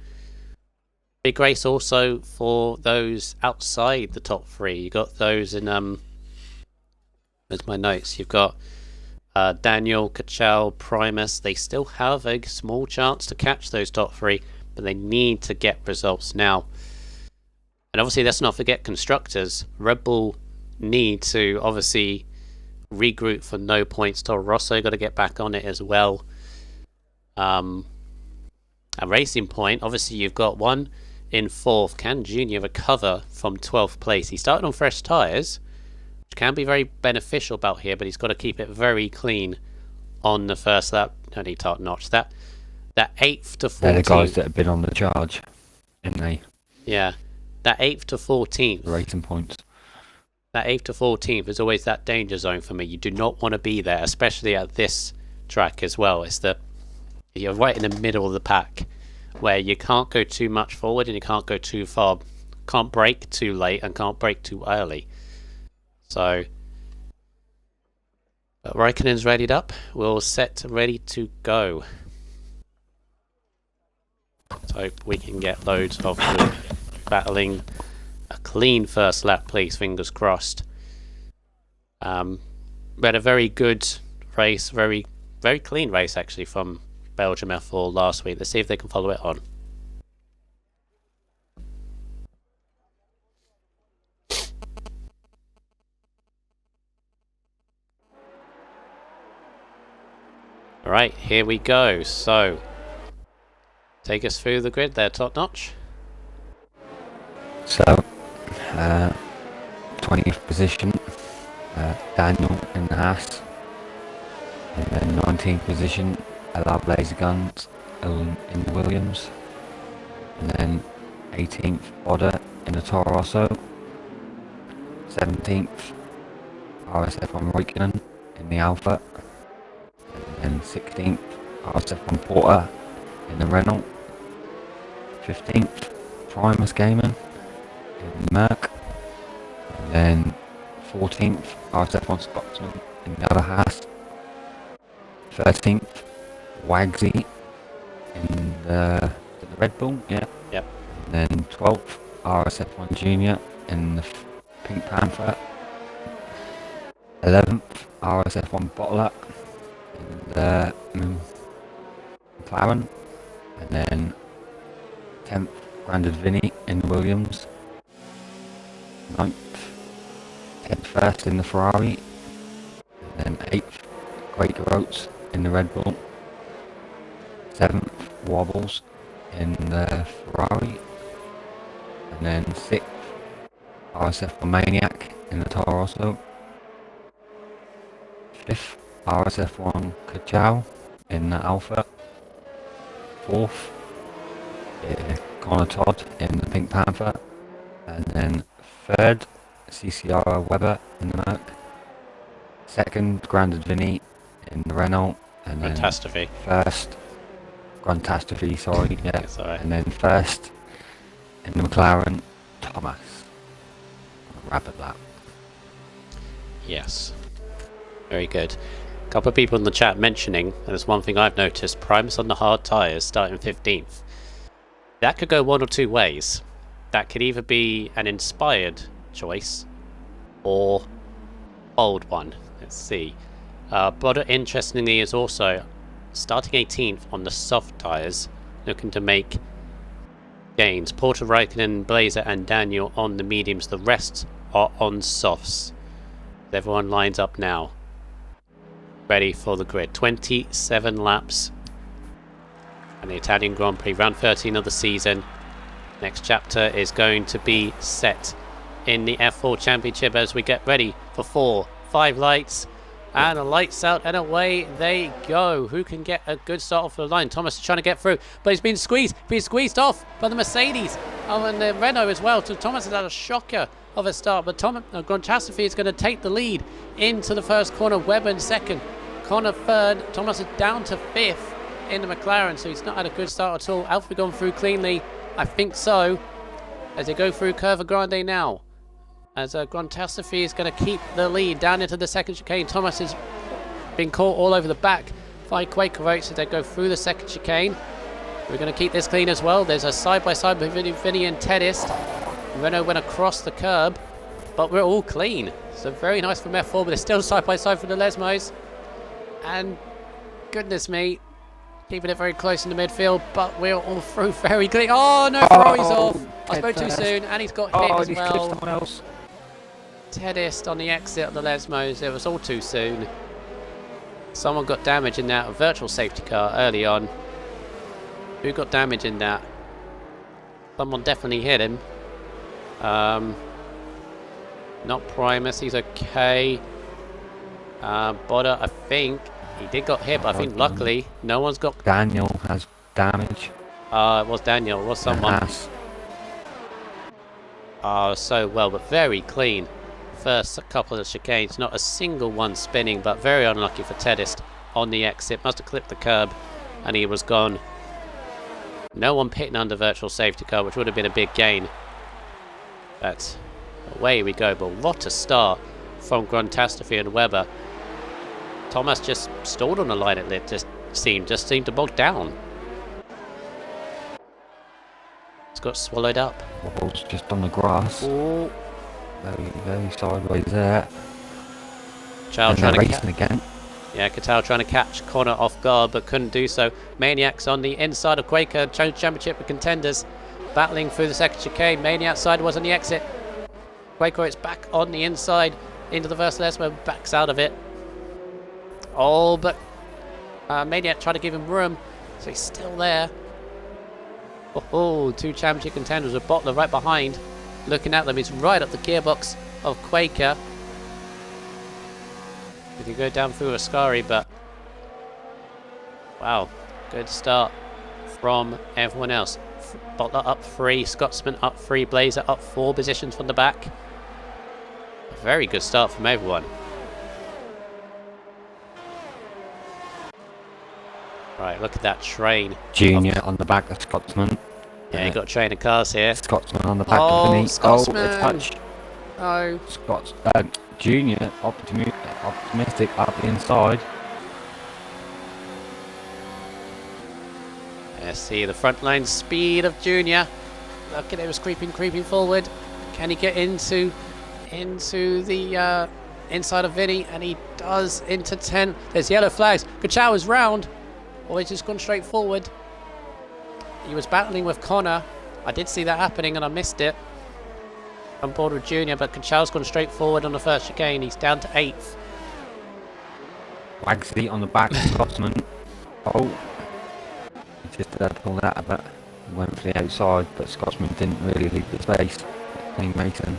Big race also for those outside the top three. You got those in there's my notes. You've got Daniel, Kachal, Primus. They still have a small chance to catch those top three, but they need to get results now. And obviously, let's not forget constructors. Red Bull need to obviously regroup for no points. Toro Rosso got to get back on it as well. A Racing Point, obviously you've got one in 4th. Can Junior recover from 12th place? He started on fresh tyres, which can be very beneficial about here, but he's got to keep it very clean on the first lap. No need top notch. That 8th to 14th. They're the guys that have been on the charge, didn't they? Yeah. That 8th to 14th. Racing points. That 8th to 14th is always that danger zone for me. You do not want to be there, especially at this track as well. It's that you're right in the middle of the pack, where you can't go too much forward and you can't go too far. Can't brake too late and can't brake too early. So, but Raikkonen's readied up. We're set, ready to go. So we can get loads of good battling. A clean first lap, please. Fingers crossed. We had a very good race, very clean race actually from Belgium F4 last week. Let's see if they can follow it on. Alright, here we go. So, take us through the grid there, Top Notch. So, 20th position, Daniel in the Haas. And then 19th position, Allow Blazer Guns in the Williams. And then 18th, Oda in the Toro Rosso. 17th, RSF1 Raikkonen in the Alpha. And then 16th, RSF1 Porter in the Renault. 15th, Primus Gaming in the Merc. And then 14th, RSF1 Scotsman in the other Haas. 13th, Wagsy in the Red Bull, yeah. Yep. And then 12th, RSF1 Junior in the Pink Panther. 11th, RSF1 Bottler in the McLaren. And then 10th, Grandad Vinny in the Williams. 9th, Ted First in the Ferrari. And then 8th, Quaker Oats in the Red Bull. 7th, Wobbles in the Ferrari. And then 6th, RSF1 Maniac in the Toro Rosso. 5th, RSF1 Kachal in the Alpha. 4th, Connor Todd in the Pink Panther. And then 3rd, CCR Weber in the Merc. 2nd, Grandad Vinny in the Renault. And then Grandastrophe. first, Grandastrophe, sorry, yeah. It's alright. And then first in the McLaren, Thomas. Rapid lap. Yes. Very good. A couple of people in the chat mentioning, and there's one thing I've noticed, Primus on the hard tyres starting 15th. That could go one or two ways. That could either be an inspired choice or bold one. Let's see. Brodder, interestingly, is also starting 18th on the soft tyres, looking to make gains. Porter, Raikkonen, Blazer and Daniel on the mediums. The rest are on softs. Everyone lines up now, ready for the grid. 27 laps and the Italian Grand Prix, round 13 of the season. Next chapter is going to be set in the F4 Championship as we get ready for 4, 5 lights. And the lights out and away they go. Who can get a good start off the line? Thomas is trying to get through, but he's been squeezed off by the Mercedes. Oh, and the Renault as well. So Thomas has had a shocker of a start, but Grantastrophe is going to take the lead into the first corner. Webber in second, Connor third. Thomas is down to fifth in the McLaren, so he's not had a good start at all. Alfie gone through cleanly, I think so, as they go through Curva Grande now. As Grantastrophe is going to keep the lead down into the second chicane. Thomas has been caught all over the back by Quaker Oats as they go through the second chicane. We're going to keep this clean as well. There's a side-by-side between Vinny and Tedist. Renault went across the curb, but we're all clean. So very nice from F4, but it's still side-by-side for the Lesmos. And goodness me, keeping it very close in the midfield, but we're all through very clean. Oh no, Ferrari's off. I spoke too soon, and he's got hit as well. Tedist on the exit of the Lesmos. It was all too soon. Someone got damage in that virtual safety car early on. Who got damage in that? Someone definitely hit him. Not Primus, he's okay. Bodder, I think he did got hit, but I think luckily no one's got... Daniel has damage. It was Daniel, it was someone. So well, but very clean. First couple of chicanes, not a single one spinning, but very unlucky for Tedist on the exit. Must have clipped the curb and he was gone. No one pitting under virtual safety car, which would have been a big gain. But away we go. But what a start from Grantastrophe and Webber. Thomas just stalled on the line. It just seemed to bog down. It's got swallowed up. Wobbles just on the grass. Ooh. Very sideways there. Child trying to racing again. Yeah, Cattell trying to catch Connor off guard, but couldn't do so. Maniacs on the inside of Quaker Championship with contenders, battling through the second chicane. Maniac side was on the exit. Quaker is back on the inside into the first Lesmo, backs out of it. Oh, but Maniac tried to give him room, so he's still there. Oh, two championship contenders with Bottler right behind. Looking at them, he's right up the gearbox of Quaker. We can go down through Ascari, but wow, good start from everyone else. Bottler up 3, Scotsman up 3, Blazer up 4 positions from the back. A very good start from everyone. Right, look at that train. Junior on the back of Scotsman. Yeah, you got a train of cars here. Scotsman on the back of Vinny. Scotsman. Oh, a touch. Oh. Junior optimistic up the inside. Let's see the front line speed of Junior. Look at it, was creeping forward. Can he get into the inside of Vinny? And he does, into 10. There's yellow flags. Kachow is round. Or he's just gone straight forward. He was battling with Connor. I did see that happening and I missed it. On board with Junior, but Kachow's gone straight forward on the first chicane. He's down to 8th. Wagsley on the back of Scotsman. Oh. He just pulled that a bit. Went for the outside, but Scotsman didn't really leave the space. Playing Mason.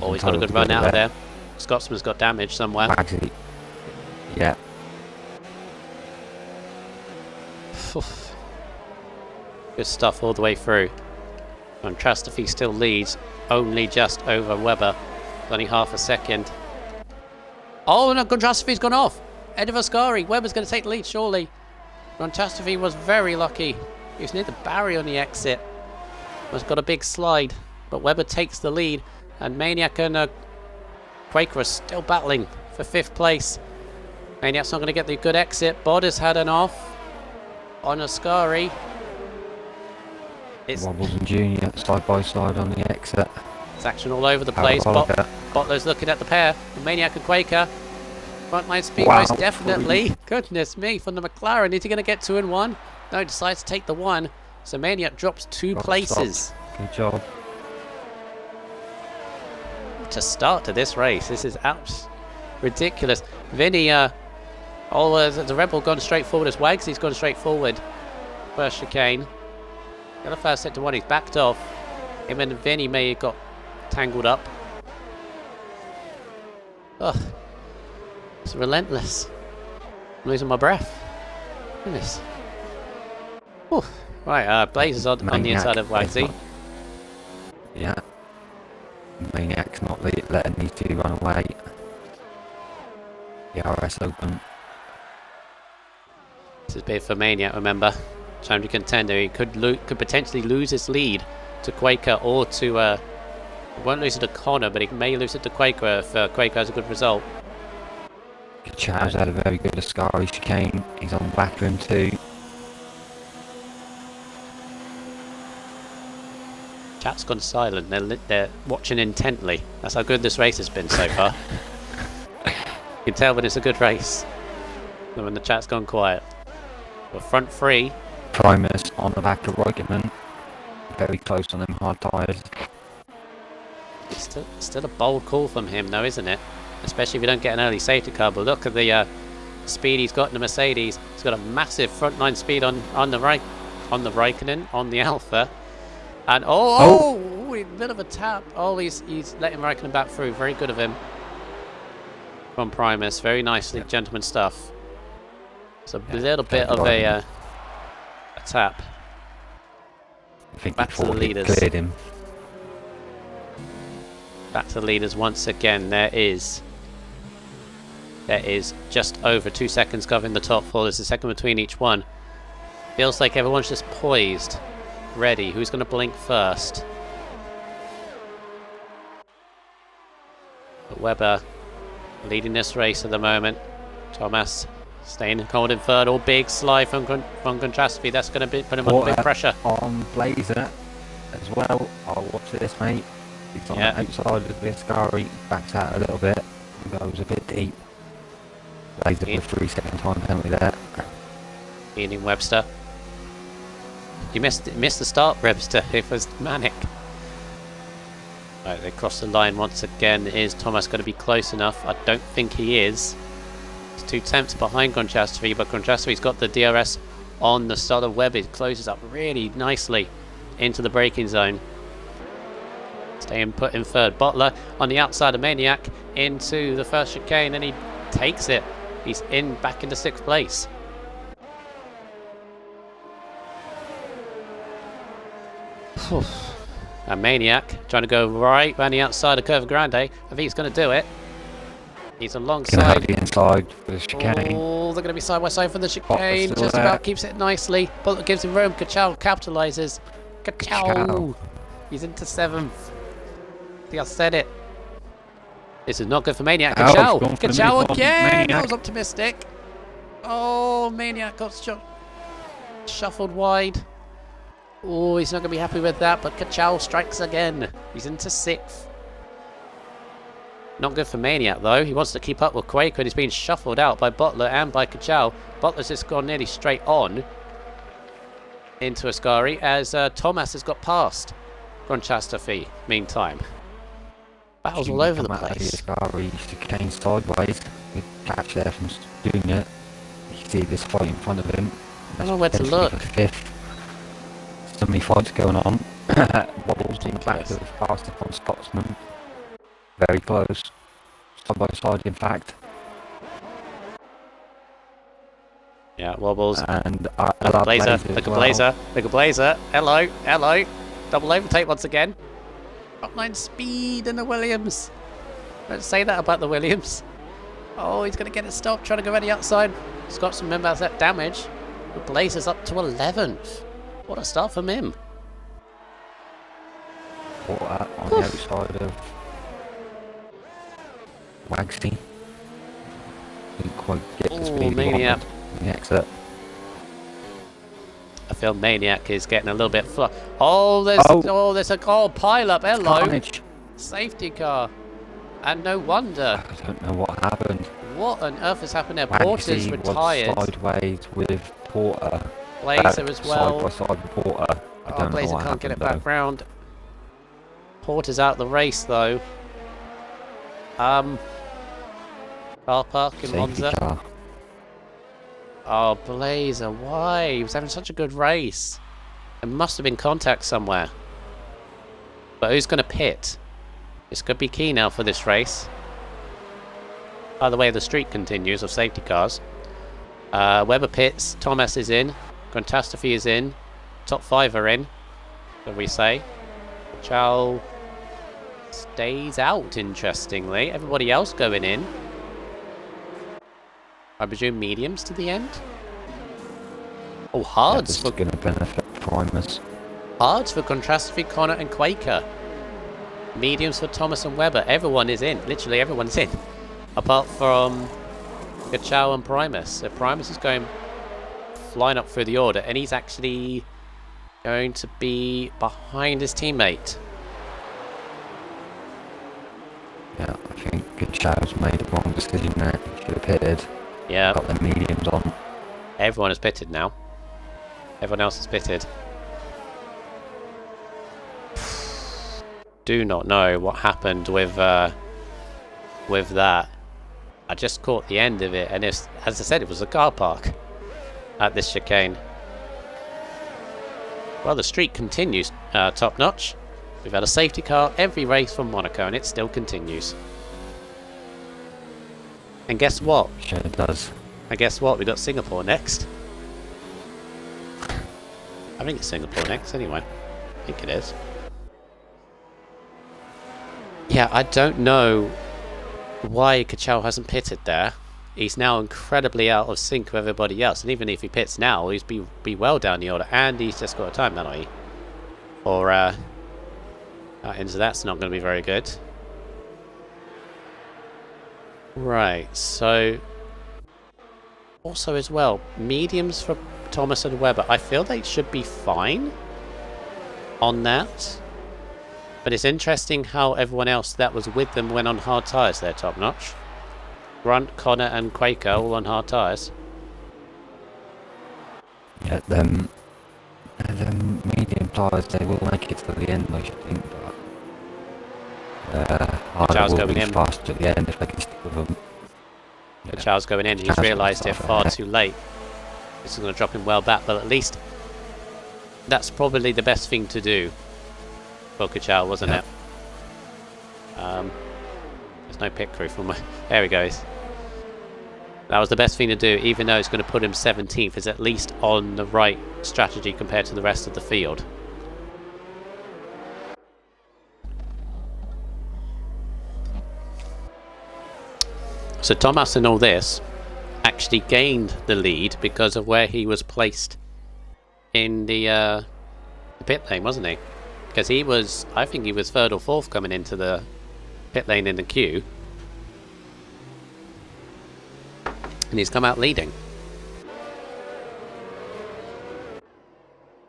Oh, he's got a good run out of there. Scotsman's got damage somewhere. Wagsley. Yeah. Good stuff all the way through. And Grantastrophe still leads, only just over Webber, only half a second. Oh no, Grantastrophe's gone off. End of Ascari. Webber's going to take the lead, surely. Grantastrophe was very lucky. He was near the barrier on the exit. Has got a big slide, but Webber takes the lead, and Maniac and Quaker are still battling for 5th place. Maniac's not going to get the good exit. Bodder's had an off on Ascari. Wobbles and Junior side by side on the exit. It's action all over the place. Bottler's looking at the pair. The Maniac and Quaker. Frontline speed most definitely. Goodness me, from the McLaren. Is he going to get 2 and 1? No, decides to take the 1. So Maniac drops 2 places. Good job. To start to this race. This is ridiculous. Vinny, the Red Bull gone straight forward as Wags. He's gone straight forward. First chicane. Got a first set to 1, he's backed off. Him and Vinny may have got tangled up. Ugh. It's relentless. I'm losing my breath. Goodness. Whew. Right, Blazer's on the inside of Wagsy. Yeah. Maniac's not letting these two run away. The RS open. This is big for Maniac, remember. Challenger contender. He could potentially lose his lead to Quaker or to... he won't lose it to Connor, but he may lose it to Quaker if Quaker has a good result. Chav's had a very good Ascari chicane. He's on back of him too. Chat's gone silent. They're watching intently. That's how good this race has been so far. You can tell when it's a good race. And when the chat's gone quiet. We're front three. Primus on the back of Reutemann. Very close on them hard tyres. It's still a bold call from him though, isn't it? Especially if you don't get an early safety car. But look at the speed he's got in the Mercedes. He's got a massive front line speed on the Raikkonen, on the Alpha. And a bit of a tap. Oh, he's letting Raikkonen back through. Very good of him. From Primus. Very nicely, gentleman stuff. It's a little bit of a tap. I think back to the leaders. Cleared him. Back to the leaders once again. There is just over 2 seconds covering the top four. There's a second between each one. Feels like everyone's just poised, ready. Who's going to blink first? But Webber leading this race at the moment. Thomas staying cold in third. All big slide from Contrasty. That's going to put him under big pressure. On Blazer as well. I'll watch this, mate. He's on the outside of the Ascari. Backs out a little bit. Goes a bit deep. Blazer with 3 second time penalty there. Ian Webster. You missed the start, Webster. It was manic. Right, they cross the line once again. Is Thomas going to be close enough? I don't think he is. He's 2 tenths behind Gonchastri, but Gonchastri's got the DRS on the start of Webb. It closes up really nicely into the braking zone. Staying put in third. Butler on the outside of Maniac into the first chicane, and he takes it. He's back into 6th place. And Maniac trying to go right around the outside of Curva Grande. I think he's going to do it. He's alongside. The inside for the chicane. Oh, they're going to be side by side for the chicane. Just about keeps it nicely. Butler gives him room. Kachow capitalises. Kachow. He's into 7th. I think I said it. This is not good for Maniac. Kachow. Kachow again. I was optimistic. Oh, Maniac got shuffled wide. Oh, he's not going to be happy with that, but Kachow strikes again. He's into 6th. Not good for Maniac, though. He wants to keep up with Quaker, and he's being shuffled out by Butler and by Kachow. Butler's just gone nearly straight on into Ascari, as Thomas has got past Gonchastafi, meantime. Battles all over the place. Ascari chicane sideways. Good catch there from doing it. You can see this fight in front of him. I don't know where to look. 5th. So many fights going on. Wobbles in the back of fast on Scotsman. Very close. Side by side, in fact. Yeah, wobbles. And Blazer. Look at Blazer. Look at Blazer. Hello. Hello. Double overtake once again. Top 9 speed in the Williams. Don't say that about the Williams. Oh, he's going to get it stopped. Trying to go around the outside. Scotsman, remember, has that damage. But Blazer's up to 11th. What a start from him. Porter on the outside of Wagsy. Didn't quite get the speed. Maniac. The exit. I feel Maniac is getting a little bit there's a pile up. Hello. Carnage. Safety car. And no wonder. I don't know what happened. What on earth has happened there? Wagsy Porter's retired. Was sideways with Porter. Blazer as well. Side by side with Porter. Blazer can't get it back round. Porter's out of the race though. Car park in Monza. Car. Oh, Blazer, why? He was having such a good race. There must have been contact somewhere. But who's going to pit? It's going to be key now for this race. By the way, the streak continues of safety cars. Webber pits, Thomas is in, Catastrophe is in, top 5 are in, shall we say. Chow stays out, interestingly. Everybody else going in. I presume mediums to the end? Oh, hards for going to benefit primers. Hards for Catastrophe, Connor and Quaker. Mediums for Thomas and Webber. Everyone is in. Literally everyone's in. Apart from Gachow and Primus. So Primus is going flying up through the order, and he's actually going to be behind his teammate. Yeah, I think Gachow's made the wrong decision there. He should have pitted. Yeah. Got the mediums on. Everyone has pitted now. Everyone else has pitted. Do not know what happened with that. I just caught the end of it, and as I said, it was a car park at this chicane. Well, the streak continues top notch. We've had a safety car every race from Monaco, and it still continues. And guess what? Sure it does. And guess what? We got Singapore next. I think it's Singapore next, anyway. I think it is. Yeah, I don't know why Gachow hasn't pitted there. He's now incredibly out of sync with everybody else, and even if he pits now, he's be well down the order, and he's just got a time penalty. Or into that's not going to be very good. Right, so also as well, mediums for Thomas and Webber. I feel they should be fine on that. But it's interesting how everyone else that was with them went on hard tyres there, top notch. Grunt, Connor and Quaker all on hard tyres. Yeah, them medium tyres, they will make it to the end, I should think, but Charles will going be in. fast at the end if they can stick with them. Yeah. Charles going in, he's Charles realised it far ahead. too late. This is going to drop him well back, but at least that's probably the best thing to do for Gachow, wasn't it? There's no pit crew from there he goes. That was the best thing to do, even though it's going to put him 17th, is at least on the right strategy compared to the rest of the field. So Thomas in all this actually gained the lead because of where he was placed in the pit lane, wasn't he? Because he was, I think he was 3rd or 4th coming into the pit lane in the queue. And he's come out leading.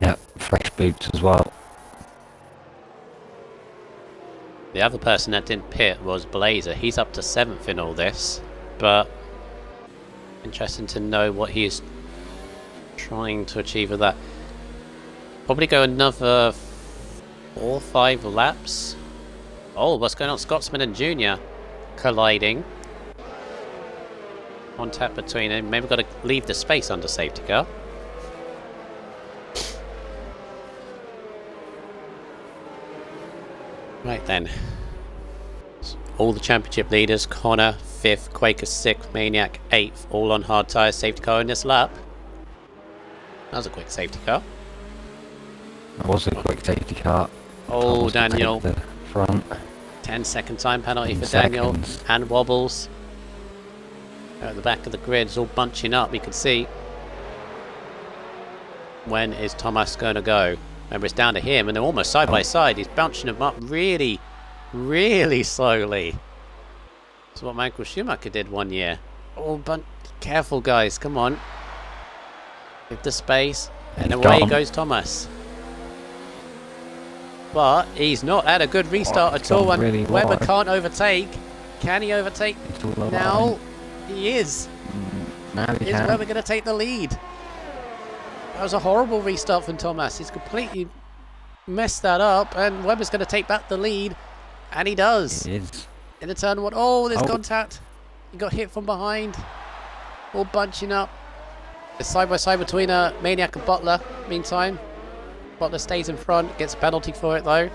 Yeah, fresh boots as well. The other person that didn't pit was Blazer. He's up to 7th in all this. But interesting to know what he is trying to achieve with that. Probably go another 4 or 5 laps. Oh, what's going on? Scotsman and Junior colliding. Contact between them. Maybe got to leave the space under safety car. Right then. All the championship leaders, Connor 5th, Quaker 6th, Maniac 8th, all on hard tyres, safety car in this lap. That was a quick safety car. That was a quick safety car. Oh, Daniel. The front. 10-second time penalty 10 for Daniel. seconds. And wobbles. At the back of the grid, it's all bunching up, you can see. When is Thomas going to go? Remember, it's down to him, and they're almost side by side. He's bunching them up really, really slowly. That's what Michael Schumacher did one year. Oh, but careful, guys. Come on. Give the space. And away goes Thomas. But he's not had a good restart at all. And really Webber wide. can't overtake. Can he overtake? It's all Now aligned. he is. Now he Is can. Webber going to take the lead? That was a horrible restart from Thomas. He's completely messed that up, and Webber's going to take back the lead, and he does. It is. In the turn one. Oh, there's Oh. contact. He got hit from behind. All bunching up. It's side by side between Maniac and Butler. Meantime, Butler stays in front, gets a penalty for it though.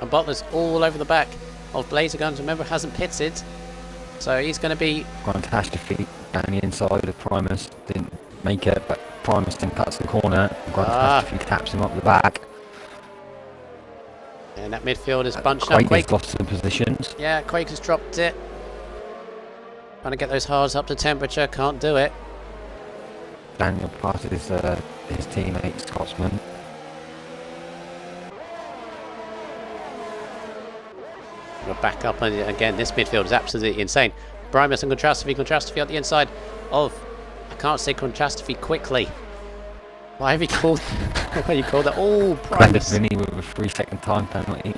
And Butler's all over the back of Blazer Guns. Remember, hasn't pitted. So he's going to be... Catastrophe down the inside of Primus. Didn't make it, but Primus then cuts the corner. Catastrophe taps him up the back. And that midfield is bunched up. Quaker's lost some positions. Yeah, Quaker's dropped it. Trying to get those hards up to temperature. Can't do it. Daniel passes his teammate, Scotsman. We're back up, and again, this midfield is absolutely insane. Primus and Contrastrophe on the inside of... I can't say Contrastrophe quickly. Why have you called... Why you called that? Oh, Primus. Vinny with a 3-second time penalty.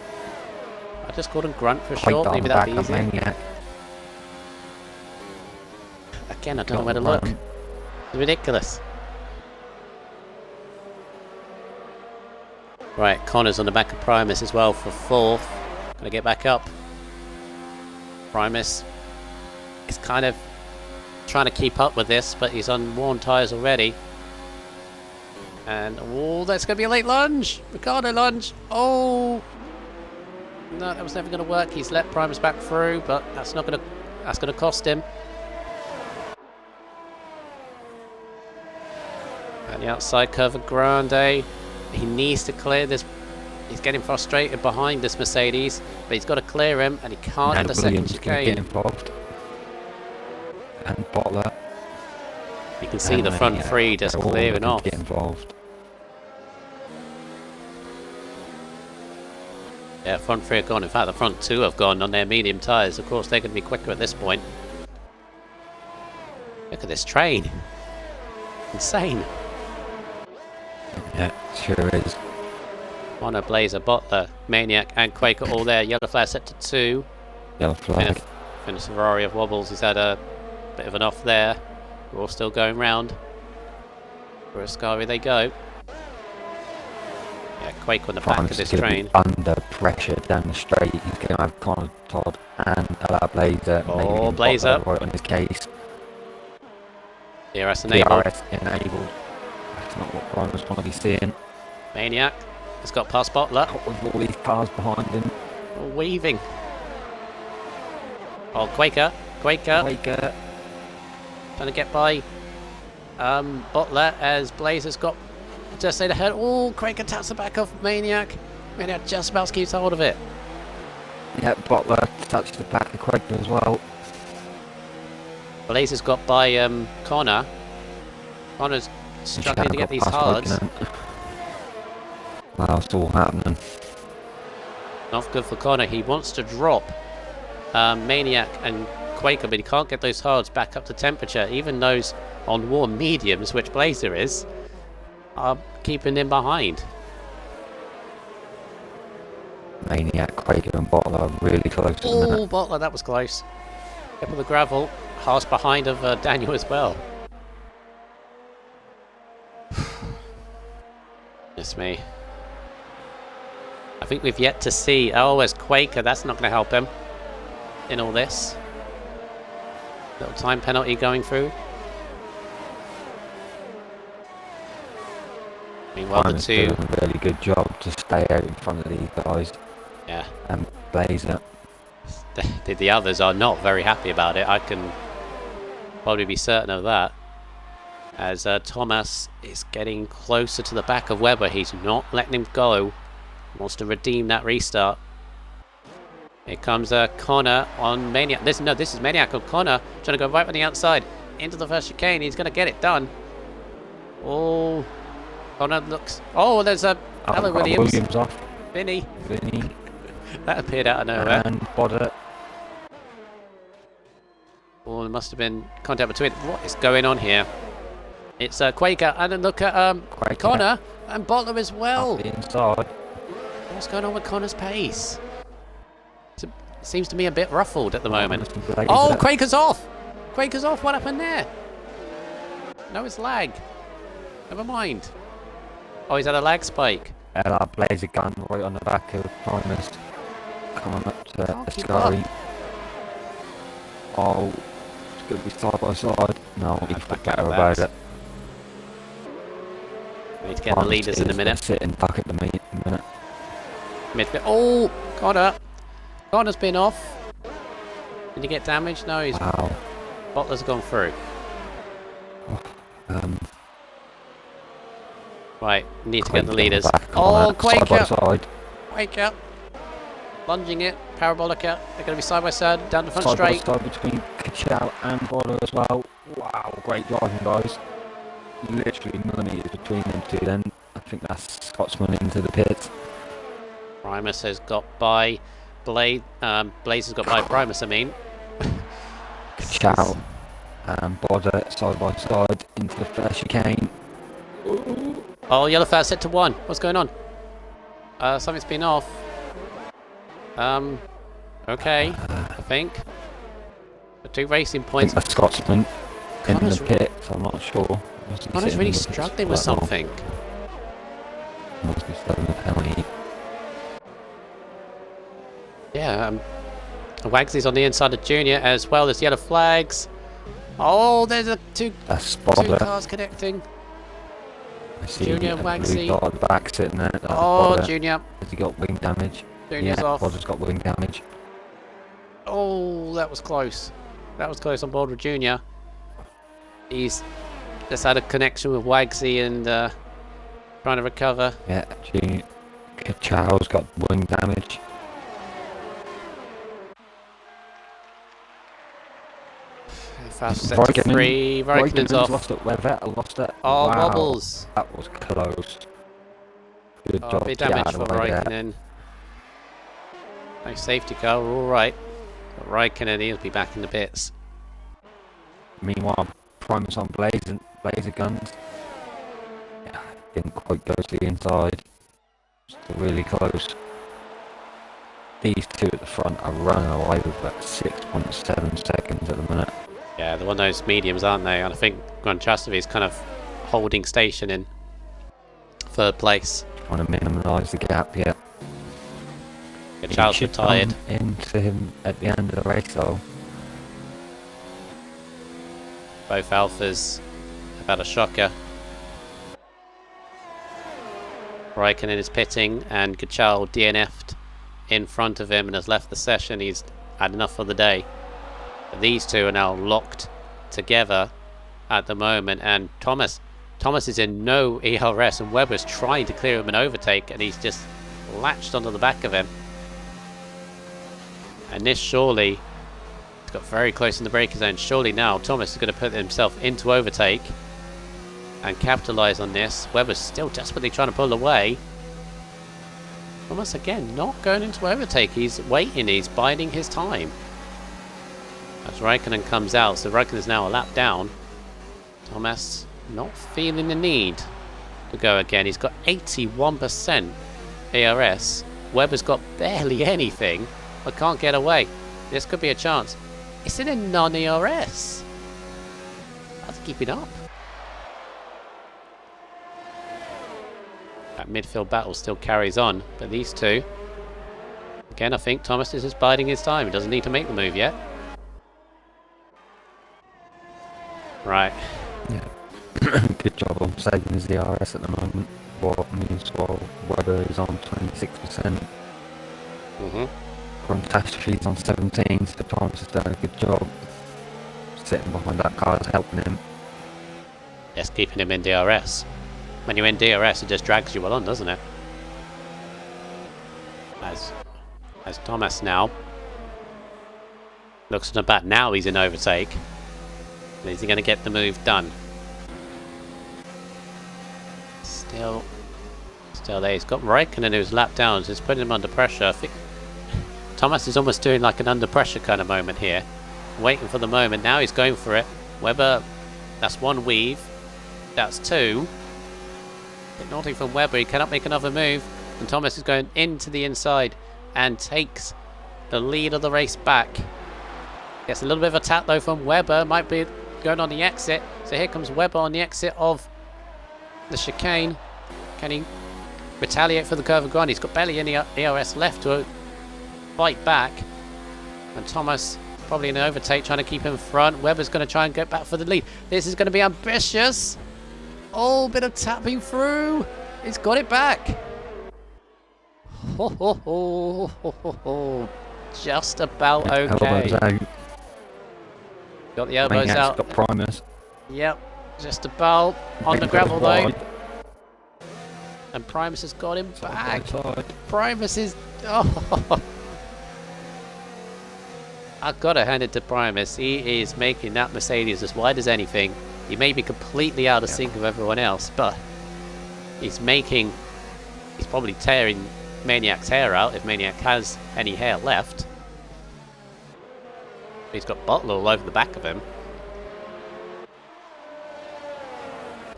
I just called him Grunt for short. Maybe that'd be easy. Maniac. Again, I don't know where to look. It's ridiculous. Right, Connor's on the back of Primus as well for 4th. Gonna get back up. Primus is kind of trying to keep up with this, but he's on worn tyres already. And oh, that's gonna be a late lunge. Ricardo lunge. Oh no, that was never gonna work. He's let Primus back through, but that's gonna cost him. And the outside curve of Grande. He needs to clear this. He's getting frustrated behind this Mercedes, but he's got to clear him, and he can't get the second chicane. Get involved. And Bottler. You can see the front three just clearing off. Get involved. Yeah, front three have gone. In fact, the front two have gone on their medium tyres. Of course, they're going to be quicker at this point. Look at this train. Insane. Yeah, sure is. Mono, Blazer, Bottler, Maniac and Quaker all there. Yellow flag set to 2. Yellow flag. Finished Ferrari of wobbles. He's had a bit of an off there. We're all still going round. For Ascari they go. Yeah, Quaker on the back of this train. Under pressure down the straight. He's going to have Connor Todd and Blazer. Oh, Blazer. Right on his case. DRS enabled. DRS enabled. That's not what Primus want to be seeing. Maniac has got past Bottler. With all these cars behind him. Oh, weaving. Oh, Quaker. Trying to get by Bottler as Blazer's got just say the head. Oh, Quaker taps the back of Maniac. Maniac just about keeps hold of it. Yeah, Bottler touched the back of Quaker as well. Blazer's got by Connor. Connor's struggling to get these hards. Wow, it's all happening. Not good for Connor. He wants to drop Maniac and Quaker, but he can't get those hards back up to temperature. Even those on warm mediums, which Blazer is, are keeping him behind. Maniac, Quaker and Bottler are really close. Oh, Bottler, that was close. Up with the gravel. Hards behind of Daniel as well. It's me. I think we've yet to see... Oh, there's Quaker. That's not going to help him in all this. Little time penalty going through. Meanwhile, the two... doing a really good job to stay out in front of these guys. Yeah. And Blazer. The others are not very happy about it. I can probably be certain of that. As Thomas is getting closer to the back of Webber. He's not letting him go. Wants to redeem that restart. Here comes Connor on Maniac. This is Maniac on Connor. Trying to go right on the outside. Into the first chicane. He's going to get it done. Oh. Connor looks... Oh, there's a... Hello, Williams. Off. Vinny. Vinny. That appeared out of nowhere. And Bodder. Oh, there must have been contact between... What is going on here? It's Quaker. And then look at Connor. And Bottler as well. Up the inside. What's going on with Connor's pace? It seems to be a bit ruffled at the moment. Oh, Quaker's off! Quaker's off. What happened there? No, it's lag. Never mind. Oh, he's had a lag spike. That Blazer gun right on the back of Primus. Coming up to Ascari. Oh, it's going to be side by side. No, he's better about it. We need to get the leaders in a minute. Sitting back at the minute. Midfield. Oh, Connor. Connor's been off. Did he get damaged? No, his Wow. bottler's gone through. Um, Right, need to Craig get the on leaders. back Oh, on it, Quake side by out! side. Quake out! Lunging it, parabolic out. They're going to be side by side, down the front Side straight. by side between Kachow and Border as well. Wow, great driving, guys. Literally millimetres between them two. Then I think that's Scotsman into the pit. Primus has got by Blaze has got by Primus, I mean. Kachow and Border side by side into the first chicane. Oh, yellow flag set to 1. What's going on? Something's been off. Okay, I think. The 2 racing I points. think that's Scotsman in Connor's the pit, so I'm not sure. Connor's really struggling with something. Must be serving a penalty. Yeah, Wagsy's on the inside of Junior as well as yellow flags. Oh, there's two That's Border. cars connecting. I see Junior and a blue Wagsy. dot at the back sitting there. That's Oh, Border. Junior. Has he got wing damage? Junior's Yeah, off. Border's got wing damage. Oh, that was close. That was close on board with Junior. He's just had a connection with Wagsy and trying to recover. Yeah, Junior. Kachow's got wing damage. Fast set to 3. Raikkonen's off. Lost it. Where Vettel lost it. Oh, Wow, wobbles. that was close. Good Oh, job. bit to get damage out for of the way there. Raikkonen. Nice safety car, we're alright. But Raikkonen, he'll be back in the pits. Meanwhile, Primus on blazer guns. Yeah, didn't quite go to the inside. Still really close. These two at the front are running away with about 6.7 seconds at the minute. Yeah, they're one of those mediums, aren't they? And I think Grunchastovic is kind of holding station in 3rd place. Trying to minimise the gap, yeah. Charles retired. Into him at the end of the race, though. Both Alphas have had a shocker. Raikkonen is pitting and Gachal DNF'd in front of him and has left the session. He's had enough for the day. But these two are now locked together at the moment, and Thomas is in no ERS, and Webber's trying to clear him an overtake and he's just latched onto the back of him. And this surely got very close in the braking zone. Surely now Thomas is going to put himself into overtake and capitalise on this. Webber's still desperately trying to pull away. Thomas again not going into overtake. He's waiting, he's biding his time. As Raikkonen comes out, so Raikkonen is now a lap down. Thomas not feeling the need to go again. He's got 81% ERS. Webber's got barely anything, but can't get away. This could be a chance. It's in a non-ERS. That's keeping up. That midfield battle still carries on, but these two, again, I think Thomas is just biding his time. He doesn't need to make the move yet. Right. Yeah. Good job on saving his ERS at the moment. What means Webber is on 26%. Grunchastovic on 17, so Thomas has done a good job sitting behind that car, is helping him. Yes, keeping him in DRS. When you're in DRS, it just drags you on, doesn't it? As Thomas now looks at the back. Now he's in overtake. Is he going to get the move done? Still there. He's got Raikkonen who's lapped down, so it's putting him under pressure. I think Thomas is almost doing like an under pressure kind of moment here. Waiting for the moment. Now he's going for it. Webber, that's 1 weave. That's 2. Bit naughty from Webber. He cannot make another move. And Thomas is going into the inside and takes the lead of the race back. Gets a little bit of a tap though from Webber. Might be going on the exit. So here comes Webber on the exit of the chicane. Can he retaliate for the curve of ground? He's got barely any ERS left to fight back. And Thomas probably in an overtake trying to keep him front. Webber's going to try and get back for the lead. This is going to be ambitious. Oh, bit of tapping through. He's got it back. Ho, ho, ho, ho, ho, ho. Just about okay. Got the elbows Maniac's out. got Primus. Yep, just about on the gravel though. And Primus has got him back. Primus is... Oh. I've got to hand it to Primus. He is making that Mercedes as wide as anything. He may be completely out of sync with everyone else, but he's probably tearing Maniac's hair out, if Maniac has any hair left. He's got bottle all over the back of him.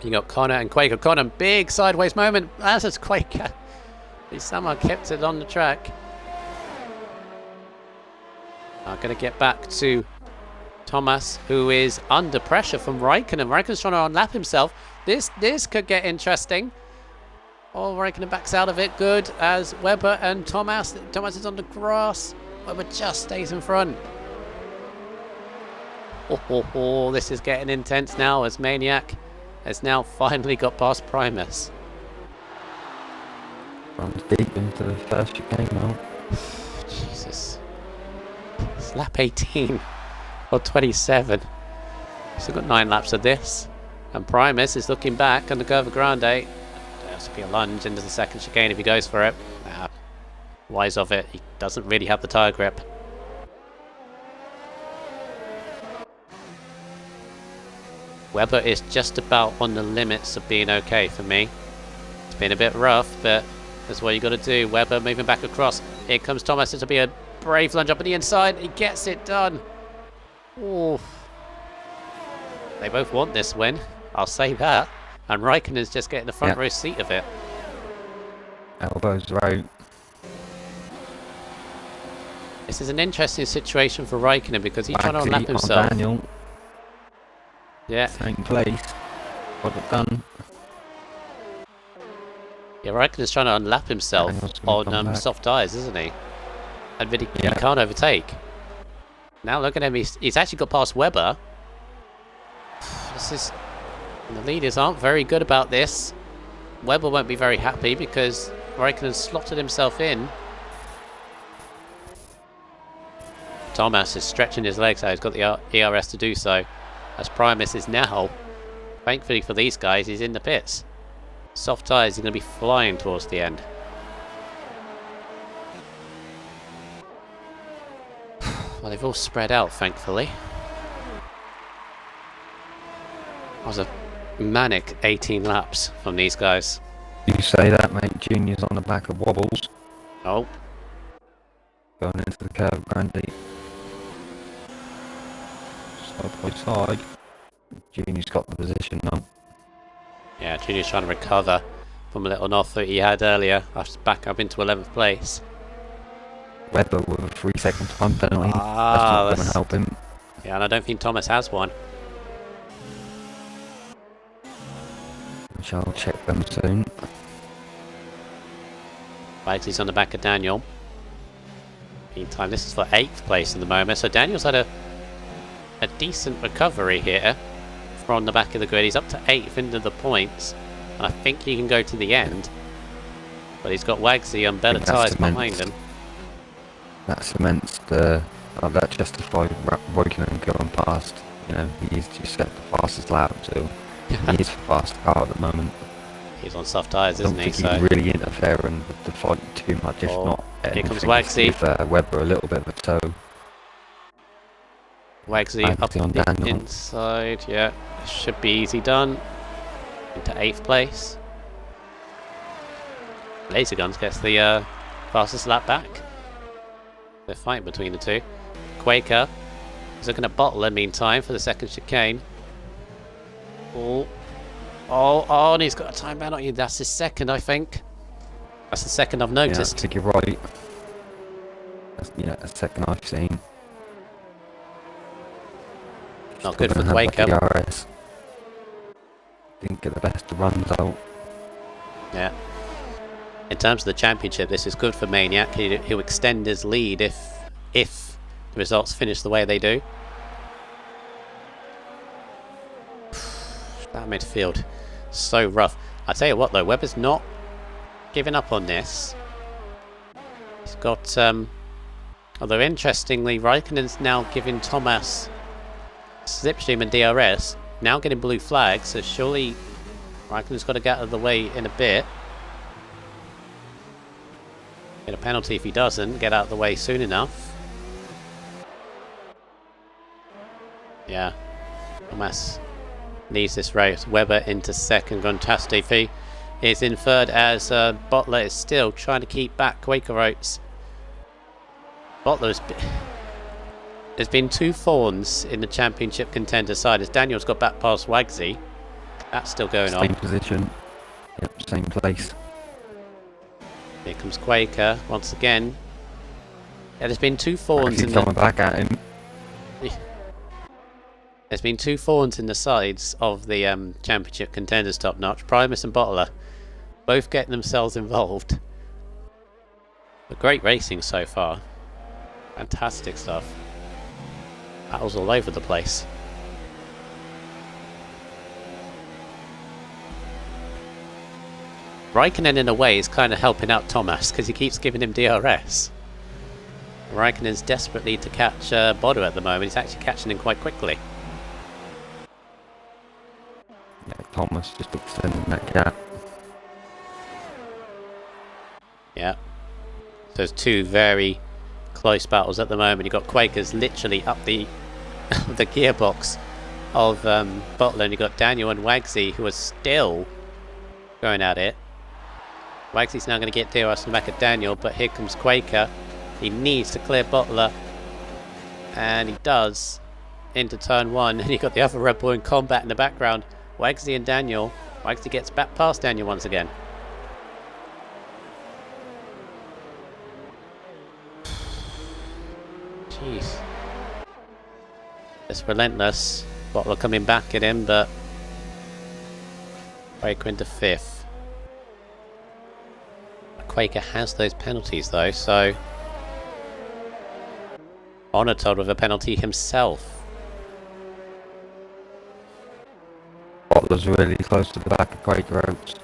You got Connor and Quaker. Connor, big sideways moment. As is Quaker. He somehow kept it on the track. I'm going to get back to Thomas, who is under pressure from Raikkonen. Raikkonen's trying to unlap himself. This could get interesting. Oh, Raikkonen backs out of it. Good as Webber and Thomas. Thomas is on the grass. Webber just stays in front. Oh, this is getting intense now as Maniac has now finally got past Primus. Runs deep into the first chicane now. Jesus. It's lap 18 or 27. Still got 9 laps of this. And Primus is looking back on the Curva Grande. There's to be a lunge into the second chicane if he goes for it. Wise of it. He doesn't really have the tyre grip. Webber is just about on the limits of being okay for me. It's been a bit rough, but that's what you got to do. Webber moving back across. Here comes Thomas. It'll be a brave lunge up on the inside. He gets it done. Ooh. They both want this win. I'll say that. And Raikkonen's just getting the front row seat of it. Elbows right. This is an interesting situation for Raikkonen because he's trying to unlap himself. Daniel. Yeah. Same place. Got it done. Yeah, Raikkonen's trying to unlap himself on soft tyres, isn't he? And he can't overtake. Now look at him, he's actually got past Webber. The leaders aren't very good about this. Webber won't be very happy because Raikkonen slotted himself in. Thomas is stretching his legs out, he's got the ERS to do so. As Primus is now, thankfully for these guys, he's in the pits. Soft tyres are going to be flying towards the end. Well, they've all spread out, thankfully. That was a manic 18 laps from these guys. You say that, mate. Junior's on the back of wobbles. Oh. Going into the Curva Grande. Side by side. Junior's got the position now. Yeah, Junior's trying to recover from a little knock that he had earlier after back up into 11th place. Webber with a 3-second time penalty. That's not going to help him. Yeah, and I don't think Thomas has one. Which I'll check them soon. Bagsley's on the back of Daniel. Meantime, this is for 8th place in the moment, so Daniel's had a decent recovery here from the back of the grid. He's up to 8th into the points, and I think he can go to the end. But he's got Wagsy on better tyres behind him. That cements the... that justifies Raikkonen going past. You know, he's just set the fastest lap, so he is the fastest car at the moment. He's on soft tyres, isn't he? I don't think he's really interfering with the fight too much, if not here comes Wagsy. Give Webber a little bit of a toe. Wagsy up on the inside, yeah. Should be easy done. Into 8th place. Laser Guns gets the fastest lap back. They're fighting between the two. Quaker is looking at Bottle in the meantime for the second chicane. Oh, and he's got a time penalty. That's his second, I think. That's the second I've noticed. Yeah, I think you're right. That's the second I've seen. Not good for Quaker. Didn't get the best of runs out. Yeah. In terms of the championship, this is good for Maniac. He'll extend his lead if the results finish the way they do. That midfield, so rough. I tell you what though, Webber's not giving up on this. He's got, although interestingly, Raikkonen's now giving Thomas Slipstream and DRS now getting blue flags, so surely Raikkonen's got to get out of the way in a bit. Get a penalty if he doesn't get out of the way soon enough. Yeah, Thomas leads this race. Webber into second. Gontastifi is in third as Bottler is still trying to keep back Quaker Oats. There's been two thorns in the championship contender side as Daniel's got back past Wagsy. That's still going on. Same position. Yep, same place. Here comes Quaker once again. Yeah, there's been two thorns in coming back at him. There's been two thorns in the sides of the championship contenders top notch. Primus and Bottler both getting themselves involved. But great racing so far. Fantastic stuff. Battles all over the place. Raikkonen in a way is kind of helping out Thomas because he keeps giving him DRS. Raikkonen's desperately to catch Bodo at the moment. He's actually catching him quite quickly. Yeah, Thomas just extending that gap. Yeah. So there's two very close battles at the moment. You've got Quakers literally up the the gearbox of Bottler, and you've got Daniel and Wagsy who are still going at it. Wagsy's now going to get DRS on the back of Daniel, but here comes Quaker. He needs to clear Bottler, and he does into turn one. And you've got the other Red Bull in combat in the background. Wagsy and Daniel. Wagsy gets back past Daniel once again. Jeez. It's relentless. Bottler coming back at him, but Quaker into fifth. Quaker has those penalties though, so Honor told with a penalty himself. Bottler's really close to the back of Quaker Oats.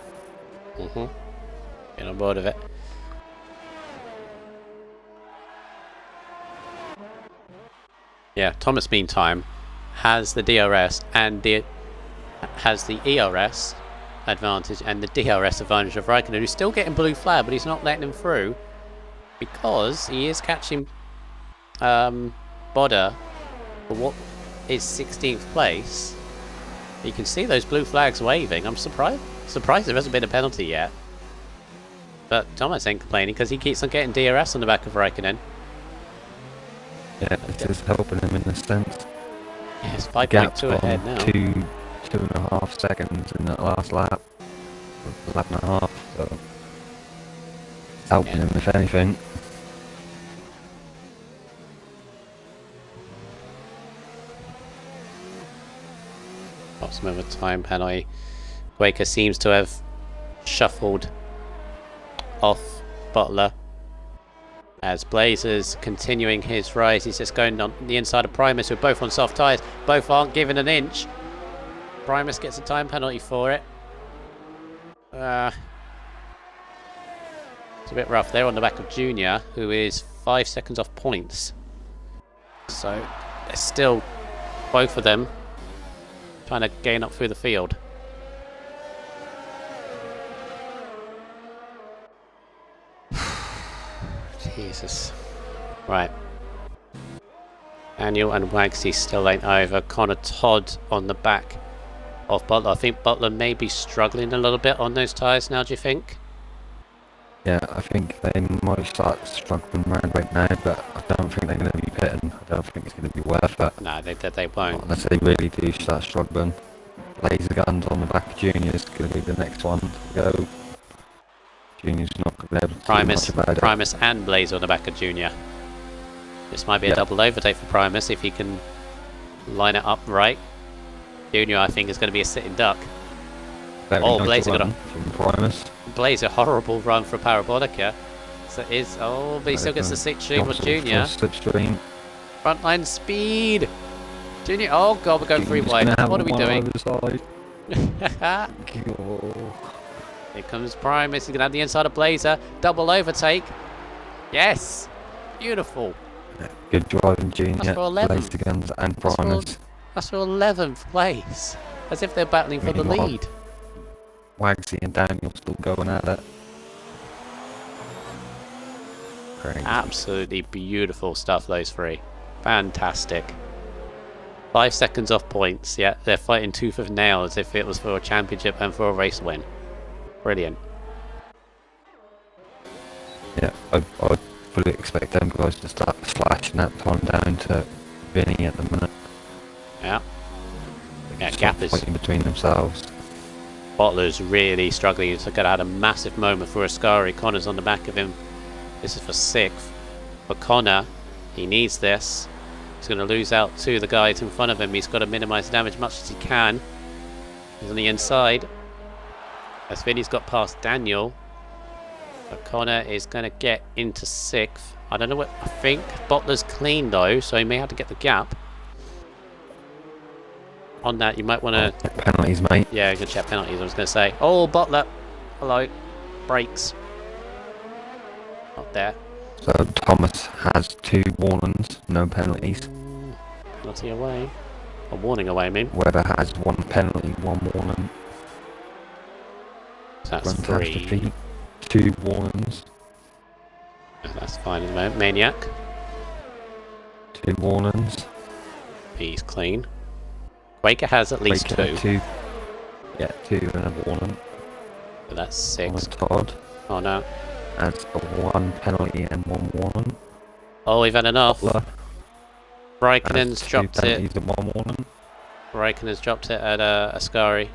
Get on board with it. Yeah, Thomas meantime has the DRS and has the ERS advantage and the DRS advantage of Raikkonen, who's still getting blue flag, but he's not letting him through because he is catching Boda for what is 16th place. You can see those blue flags waving. I'm surprised there hasn't been a penalty yet. But Thomas ain't complaining because he keeps on getting DRS on the back of Raikkonen. Yeah, it is helping him in a sense. Yes, 5.2 ahead now. 2.5 seconds in that last lap. Lap and a half, so it's helping him if anything. Bottom of a time penalty. Quaker seems to have shuffled off Bottler. As Blazer's continuing his rise, he's just going on the inside of Primus, who are both on soft tyres. Both aren't given an inch. Primus gets a time penalty for it. It's a bit rough. They're on the back of Junior, who is 5 seconds off points. So, there's still both of them trying to gain up through the field. Jesus. Right. Daniel and Wagsy still ain't over. Connor Todd on the back of Bottler. I think Bottler may be struggling a little bit on those tyres now, do you think? Yeah, I think they might start struggling around right now, but I don't think they're going to be pitting. I don't think it's going to be worth it. No, they won't. Unless they really do start struggling. Laser guns on the back of Junior is going to be the next one to go. Junior's not going to be able to do much about it. Primus and Blazer on the back of Junior. This might be a double overtake for Primus if he can line it up right. Junior, I think, is going to be a sitting duck. Very Blazer got from Primus. Blazer, horrible run for Parabolica. So it is. Oh, but he still gets the slipstream with Junior. Slipstream. Frontline speed. Junior. Oh god, we're going three wide. What are we doing? Here comes Primus. He's going to have the inside of Blazer. Double overtake. Yes. Beautiful. Good driving, Junior. That's for 11. Laser guns and Primus. That's for 11th place. As if they're battling for the Meanwhile, lead. Wagsy and Daniel still going at it. Crazy. Absolutely beautiful stuff, those three. Fantastic. 5 seconds off points, yeah. They're fighting tooth and nail as if it was for a championship and for a race win. Brilliant. Yeah, I fully expect them guys to start slashing that time down to Vinny at the minute. Yeah. Yeah, Stop gap is... fighting between themselves. Bottler's really struggling. He's could have had a massive moment for Ascari. Connor's on the back of him. This is for 6th. For Connor, he needs this. He's going to lose out to the guys in front of him. He's got to minimise damage as much as he can. He's on the inside. As Vinny's got past Daniel. But Connor is going to get into 6th. I don't know what... I think Bottler's clean though, so he may have to get the gap. On that, you might want to... Penalties, mate. Yeah, good check penalties, I was going to say. Oh, Bottler. Hello. Brakes. Not there. So Thomas has 2 warnings, no penalties. Penalty away. A warning away, I mean. Webber has 1 penalty, 1 warning. So that's 3. 2 warnings. That's fine at the moment. Maniac. 2 warnings. He's clean. Quaker has at least Quaker, 2. 2. Yeah, 2 and a warning. So that's 6. Todd Oh no. has a 1 penalty and 1 warning. Oh, we've had enough. Butler Raikkonen's has 2 dropped it. penalties and 1 warning. Raikkonen's dropped it at Ascari.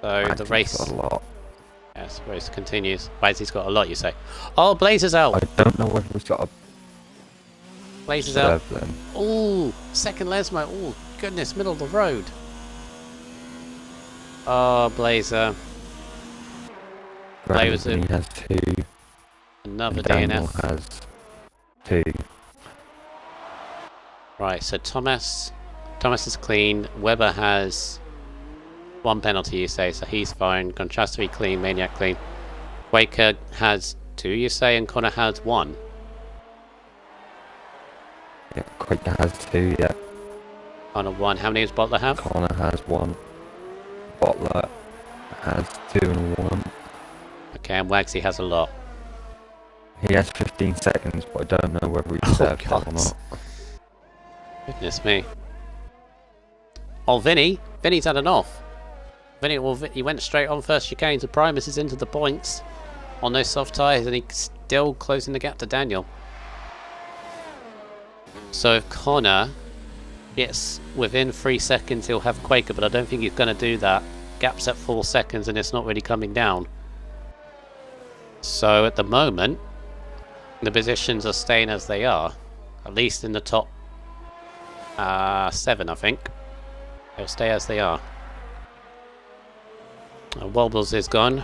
So the race... got a lot. Yes, race continues. Blazer's got a lot, you say. Oh, Blazer's out! I don't know whether he's got a Blazer's out. serve then. Oh, second Lesmo. Oh, goodness, middle of the road. Oh, Blazer. Blazer. He has 2. Another And Daniel DNF. has 2. Right, so Thomas is clean. Webber has 1 penalty, you say, so he's fine. Contrastory clean, Maniac clean. Quaker has 2, you say, and Connor has 1. Yeah, Quaker has 2, yeah. Connor 1. How many does Bottler have? Connor has 1. Butler has 2 and 1. Okay, and Wagsy has a lot. He has 15 seconds, but I don't know whether he deserves that or not. Goodness me. Oh, Vinny's had an off. Vinny, well, he went straight on first chicane to Primus is into the points on those soft tyres, and he's still closing the gap to Daniel. So if Connor gets within 3 seconds, he'll have Quaker, but I don't think he's going to do that. Gap's at 4 seconds, and it's not really coming down. So at the moment, the positions are staying as they are, at least in the top 7, I think. They'll stay as they are. Wobbles is gone.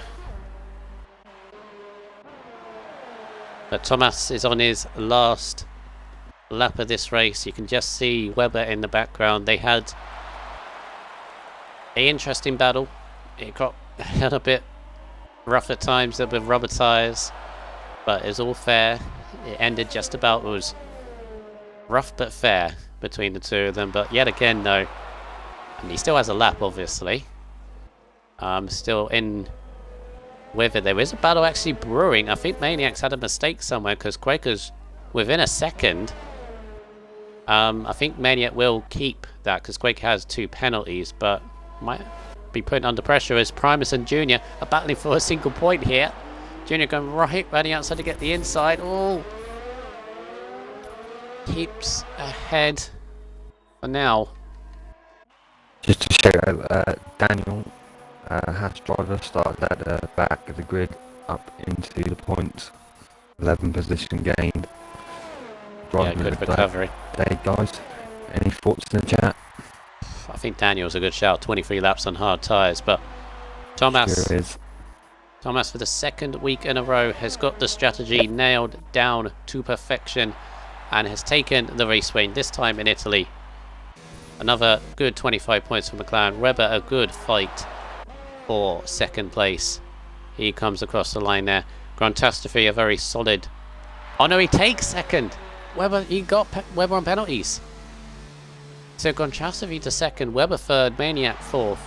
But Thomas is on his last lap of this race. You can just see Webber in the background. They had an interesting battle. It got a bit rough at times with rubber tyres, but it was all fair. It ended just about. It was rough but fair between the two of them. But yet again, though, and he still has a lap, obviously. Still in with it. There is a battle actually brewing. I think Maniac's had a mistake somewhere because Quaker's within a second. I think Maniac will keep that because Quaker has 2 penalties, but might be put under pressure as Primus and Junior are battling for a single point here. Junior going right the outside to get the inside. Oh, keeps ahead for now. Just to shout out, Daniel, Haas driver, started at the back of the grid up into the points. 11 position gained. Yeah, good recovery. Hey guys, any thoughts in the chat? I think Daniel's a good shout. 23 laps on hard tyres, but Thomas, Sure is. Thomas for the 2nd week in a row has got the strategy nailed down to perfection and has taken the race win, this time in Italy. Another good 25 points for McLaren. Webber, a good fight for 2nd place. He comes across the line there. Grantastrophe, a very solid... Oh no, he takes 2nd! Webber, he got Webber on penalties. So Gonchasovy to second, Webber third, Maniac fourth,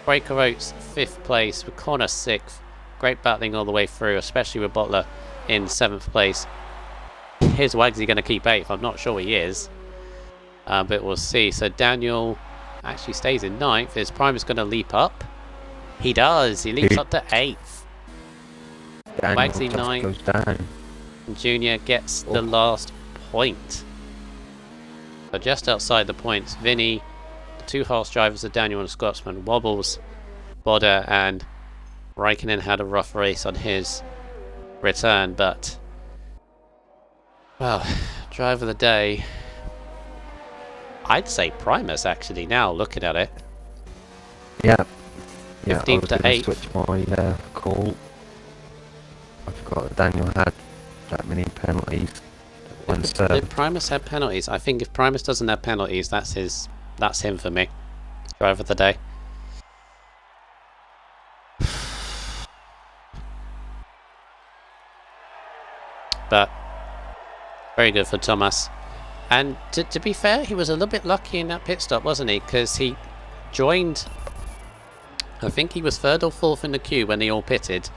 Breaker Oates 5th place, with Connor 6th. Great battling all the way through, especially with Bottler in 7th place. Here's Wagsy going to keep 8th. I'm not sure he is, but we'll see. So Daniel actually stays in 9th. Is Primus going to leap up? He does. He leaps up to 8th. Wagsy 9th. Goes down. Junior gets the last point. So just outside the points, Vinny, the two horse drivers of Daniel and Scotsman, wobbles. Bodder and Raikkonen had a rough race on his return, but well, driver of the day, I'd say Primus actually now looking at it. Yeah. 15th to 8th. Switch my call. I forgot that Daniel had that many penalties. Did Primus have penalties? I think if Primus doesn't have penalties, that's him for me. Driver of the day. But very good for Thomas. And to be fair, he was a little bit lucky in that pit stop, wasn't he? Because he joined, I think he was 3rd or 4th in the queue when they all pitted.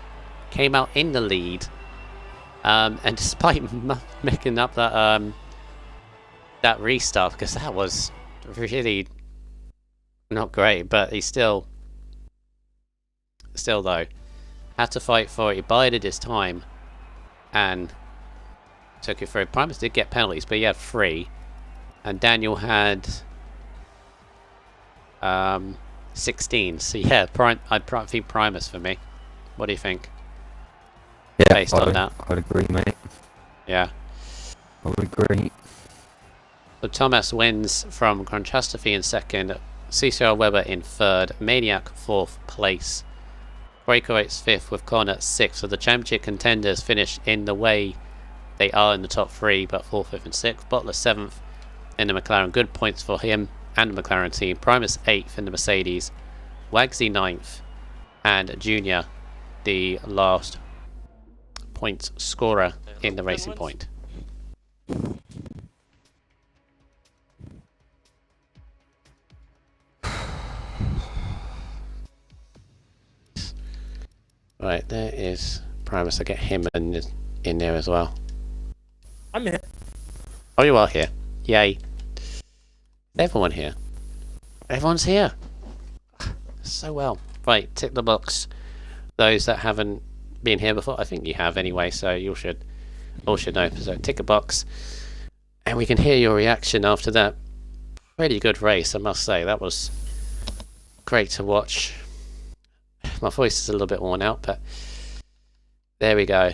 Came out in the lead. And despite making up that restart, because that was really not great, but he still though had to fight for it. He bided his time and took it through. Primus did get penalties, but he had 3, and Daniel had 16. So yeah, I'd think Primus for me. What do you think? Yeah, based on that. I would agree, mate. Yeah. I would agree. So Thomas wins from Gonchasovy in 2nd, CCR Webber in 3rd, Maniac 4th place, Breaker Oates 5th with Connor 6th. So the championship contenders finish in the way they are in the top 3, but 4th, 5th and 6th. Bottler 7th in the McLaren, good points for him and the McLaren team. Primus 8th in the Mercedes, Wagsy 9th, and Junior the last points scorer in the Racing Point. Right, there is Primus. I get him in there as well. I'm here. Oh, you are here. Yay. Everyone here. Everyone's here. So well. Right, tick the box. Those that haven't been here before, I think you have anyway, so you all should know. So tick a box, and we can hear your reaction after that pretty good race. I must say that was great to watch. My voice is a little bit worn out, but there we go.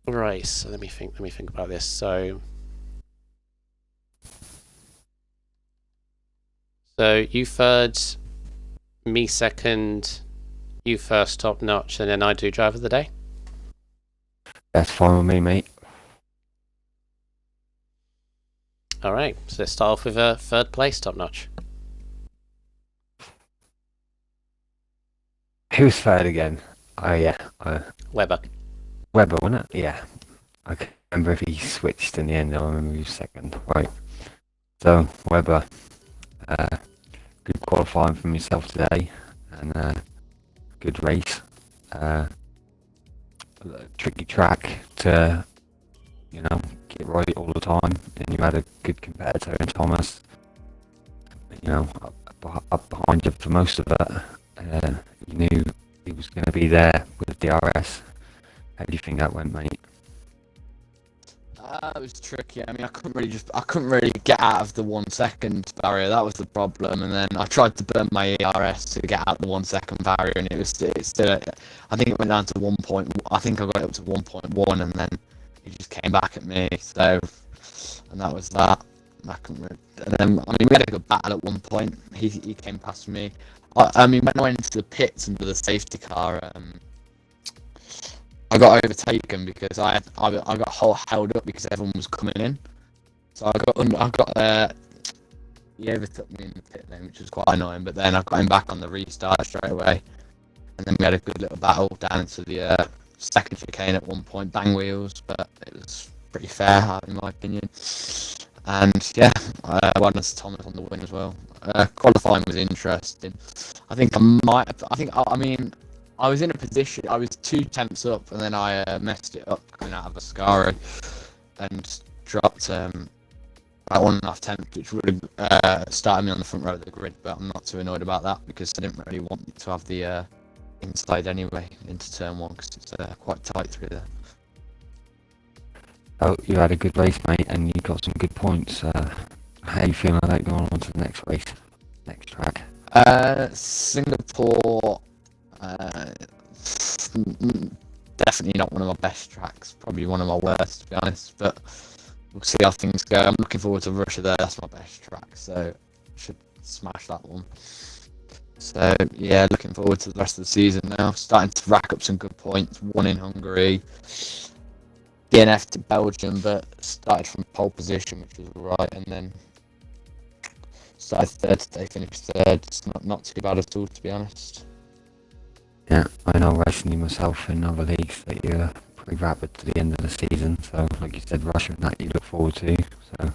Right, so let me think about this. So you 3rd, me 2nd, you 1st, top notch, and then I do driver of the day. That's fine with me, mate. All right, so let's start off with a 3rd place, top notch. Who's 3rd again? Oh yeah, Webber. Webber, wasn't it? Yeah. I can't remember if he switched in the end. I remember he was 2nd. Right. So Webber, good qualifying for myself today, and good race. Tricky track to, get right all the time. And you had a good competitor in Thomas. Up behind you for most of it. You knew he was going to be there with the DRS. How do you think that went, mate? It was tricky. I mean, I couldn't really get out of the 1 second barrier. That was the problem. And then I tried to burn my ERS to get out the 1 second barrier, and it's still. I think it went down to 1 point. I think I got it up to 1.1, and then he just came back at me. So, and that was that. And then, I mean, we had a good battle at one point. He came past me. I mean, when I went into the pits under the safety car, I got overtaken because I got held up because everyone was coming in. So he overtook me in the pit lane, which was quite annoying. But then I got him back on the restart straight away, and then we had a good little battle down into the 2nd chicane at one point, bang wheels, but it was pretty fair in my opinion. And yeah, well done to Thomas on the win as well. Qualifying was interesting. I think I was in a position. I was 2 tenths up, and then I messed it up coming out of Ascari and dropped about 1.5 tenths, which would have started me on the front row of the grid. But I'm not too annoyed about that because I didn't really want to have the inside anyway into turn 1 because it's quite tight through there. Oh, you had a good race, mate, and you got some good points. How are you feeling about going on to the next race, next track? Singapore, definitely not one of my best tracks. Probably one of my worst, to be honest. But we'll see how things go. I'm looking forward to Russia there. That's my best track, so should smash that one. So yeah, looking forward to the rest of the season now. Starting to rack up some good points. One in Hungary. DNF to Belgium, but started from pole position, which was right, and then started third today, finished third. It's not too bad at all, to be honest. Yeah, I know racing you myself in other leagues that you're pretty rapid to the end of the season. So, like you said, Russia and that you look forward to. So,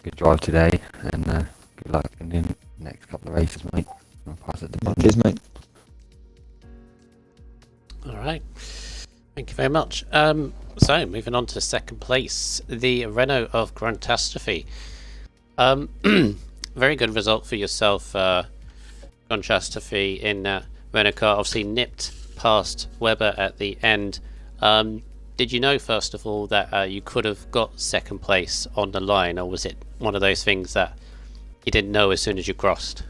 good drive today, and good luck in the next couple of races, mate. I'll pass it to Bun. Cheers, mate. All right. Thank you very much. So, moving on to second place, the Renault of Grantastrophe. Very good result for yourself, Grantastrophe, in Renault car. Obviously nipped past Webber at the end. Did you know, first of all, that you could have got second place on the line, or was it one of those things that you didn't know as soon as you crossed?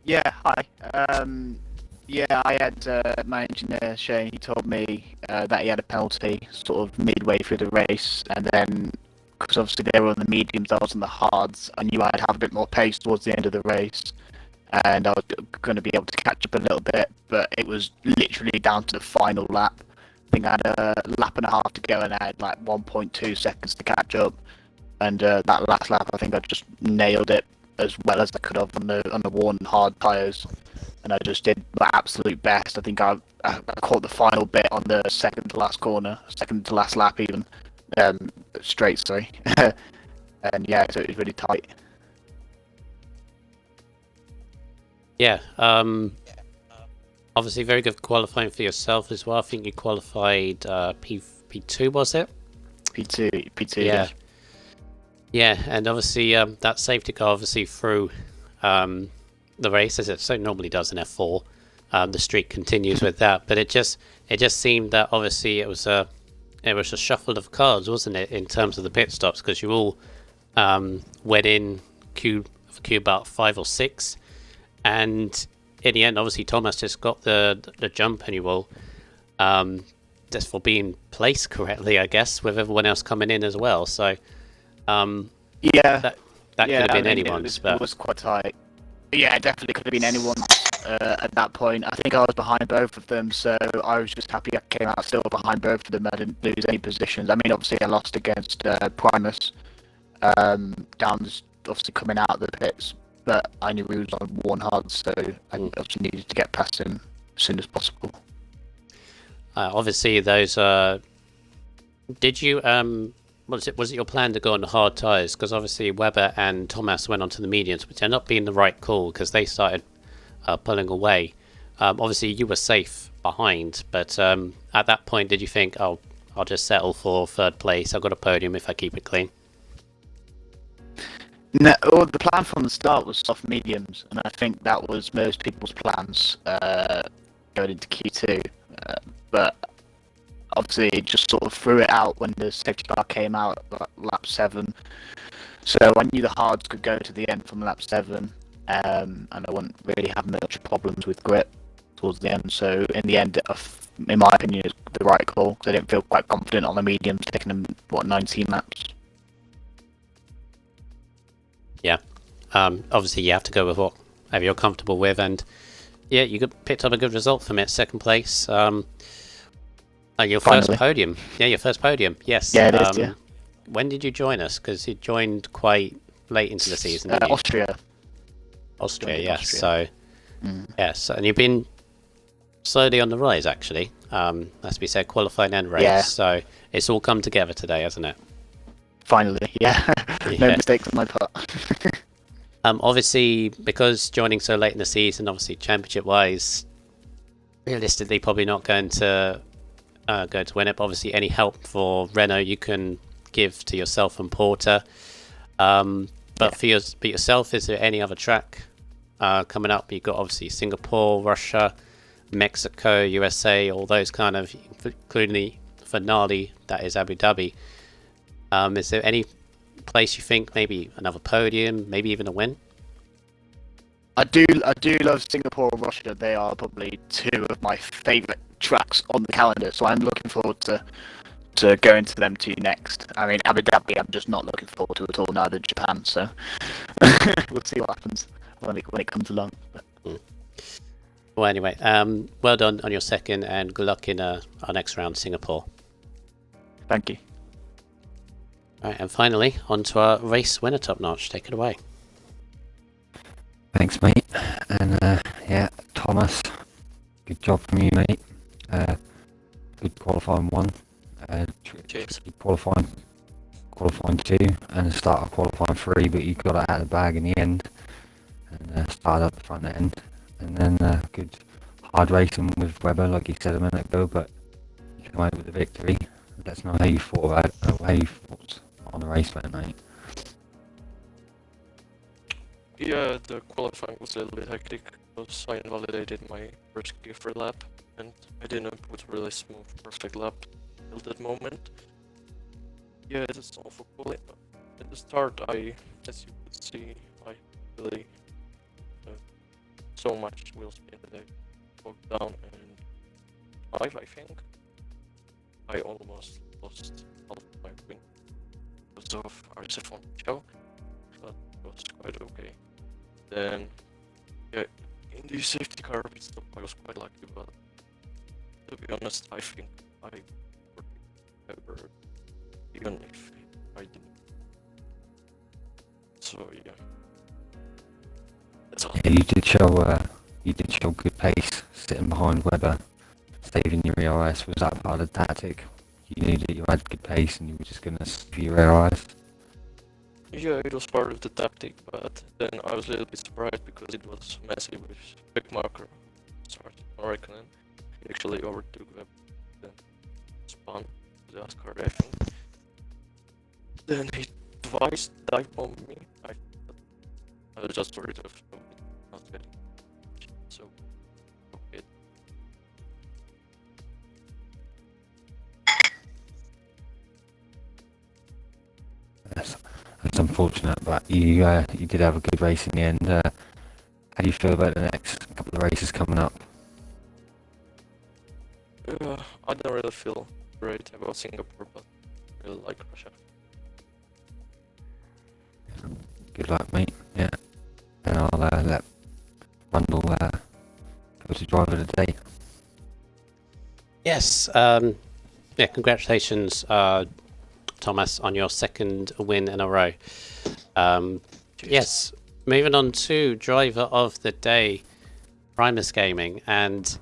Yeah, hi. Yeah, I had my engineer, Shane, he told me that he had a penalty sort of midway through the race, and then, because obviously they were on the mediums, I was on the hards, I knew I'd have a bit more pace towards the end of the race, and I was going to be able to catch up a little bit, but it was literally down to the final lap. I think I had a lap and a half to go, and I had like 1.2 seconds to catch up, and that last lap, I think I just nailed it as well as I could have on the worn hard tyres. And I just did my absolute best. I think I caught the final bit on the second to last corner, second to last lap even, straight, sorry. And yeah, so it was really tight. Yeah, obviously very good qualifying for yourself as well. I think you qualified P2, was it? P2, yeah. Yeah, and obviously that safety car obviously through the race, as it so normally does in F4. The streak continues with that, but it just seemed that obviously it was a shuffle of cards, wasn't it, in terms of the pit stops, because you all went in queue about 5 or 6, and in the end, obviously Thomas just got the jump, and you all just for being placed correctly, I guess, with everyone else coming in as well. So yeah, that could have been anyone's, it was quite tight. Yeah, it definitely could have been anyone at that point. I think I was behind both of them, so I was just happy I came out still behind both of them. I didn't lose any positions. I mean, obviously I lost against Primus, Downs obviously coming out of the pits, but I knew he was on one hard, so I obviously needed to get past him as soon as possible. Obviously, those. Did you was it your plan to go on the hard tyres? Because obviously Webber and Thomas went onto the mediums, which ended up being the right call because they started pulling away. Obviously, you were safe behind, but at that point, did you think, "Oh, I'll just settle for third place. I've got a podium if I keep it clean"? No, well, the plan from the start was soft mediums, and I think that was most people's plans going into Q2. But obviously, it just sort of threw it out when the safety car came out at lap 7. So I knew the hards could go to the end from lap 7, and I wouldn't really have much problems with grip towards the end. So in the end, in my opinion, it was the right call, because I didn't feel quite confident on the mediums, taking them, 19 laps. Yeah. Obviously, you have to go with whatever you're comfortable with, and yeah, you picked up a good result from it, second place. Your Finally. first podium. Yeah, your first podium. Yes. Yeah, it is, yeah. When did you join us? Because you joined quite late into the season. Didn't you? Austria. Yeah. Austria. So, yes, and you've been slowly on the rise, actually. As we said, qualifying and race. Yeah. So it's all come together today, hasn't it? Finally, yeah. No Yeah. mistakes on my part. Obviously, because joining so late in the season, obviously championship-wise, realistically probably not going to win it. But obviously, any help for Renault you can give to yourself and Porter. But for yourself, is there any other track coming up? You've got obviously Singapore, Russia, Mexico, USA, all those kind of, including the finale that is Abu Dhabi. Is there any place you think maybe another podium, maybe even a win? I do love Singapore and Russia. They are probably two of my favourite tracks on the calendar, so I'm looking forward to going to them two next. I mean, Abu Dhabi, I'm just not looking forward to at all. Neither Japan, so we'll see what happens when it comes along. But. Well, anyway, well done on your second, and good luck in our next round, Singapore. Thank you. All right, and finally, on to our race winner, Top Notch. Take it away. Thanks, mate. And yeah, Thomas, good job from you, mate. Good qualifying 1. Tricky qualifying 2, and the start of qualifying 3, but you got it out of the bag in the end, and started up the front end, and then good hard racing with Webber, like you said a minute ago, but you come out with the victory. Let us know how you thought about it, or how you thought on the race went, mate. Yeah, the qualifying was a little bit hectic because I invalidated my first gear lap, and I didn't put a really smooth, perfect lap till that moment. Yeah, it is awful cool. At the start, as you could see, I really so much wheel spin that I walked down, and I think I almost lost half my win because of RSF1 choke, but it was quite okay. Then, yeah, in the safety car pit stop I was quite lucky, but to be honest, I think I would ever, even if I didn't. So yeah, that's all. Yeah, you did show good pace sitting behind Webber, saving your ERS. Was that part of the tactic? You knew that you had good pace and you were just going to save your ERS? Yeah, it was part of the tactic, but then I was a little bit surprised because it was messy with back marker. Started on Raikkonen. He actually overtook Web, then spun to the Ascar, I think. Then he twice dive bombed me. I was just worried of not getting so okay. It's unfortunate, but you did have a good race in the end. How do you feel about the next couple of races coming up? I don't really feel great about Singapore, but I really like Russia. Good luck, mate. Yeah. And I'll let Rundle go to driver of the day. Yes. Yeah. Congratulations, Thomas, on your second win in a row. Yes. Moving on to driver of the day, Primus Gaming, and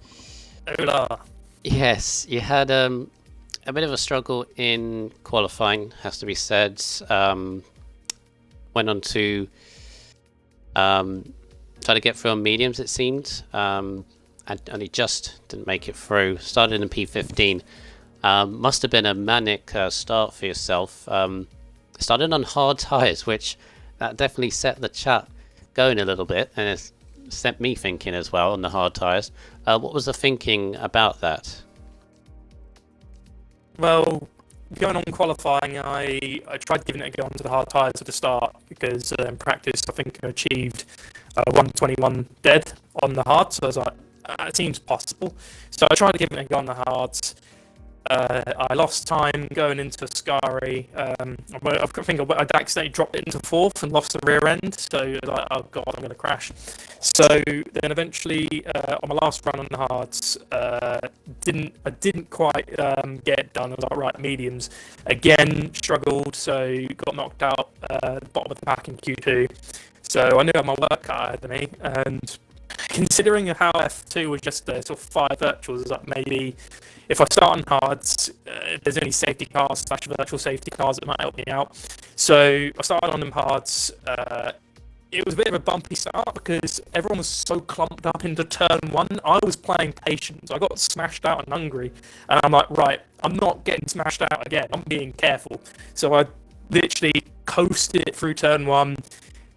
Hola. yes, you had a bit of a struggle in qualifying, has to be said. Went on to try to get through on mediums, it seemed, and he just didn't make it through. Started in P15. Must have been a manic start for yourself. Started on hard tyres, which that definitely set the chat going a little bit, and it sent me thinking as well on the hard tyres. What was the thinking about that? Well, going on qualifying, I tried giving it a go onto the hard tyres at the start because in practice I think I achieved 121 dead on the hard, so I was like, it seems possible. So I tried to give it a go on the hards. I lost time going into Ascari. I think I'd accidentally dropped it into fourth and lost the rear end. So like, oh god, I'm going to crash. So then eventually on my last run on the hards, I didn't quite get it done. I was like, right, mediums again, struggled. So got knocked out bottom of the pack in Q2. So I knew I had my work cut out of me, and considering how F2 was just sort of 5 virtuals, like maybe if I start on hards, if there's any safety cars / virtual safety cars that might help me out. So I started on them hards. It was a bit of a bumpy start because everyone was so clumped up into turn 1. I was playing patience. I got smashed out and hungry. And I'm like, right, I'm not getting smashed out again. I'm being careful. So I literally coasted it through turn 1.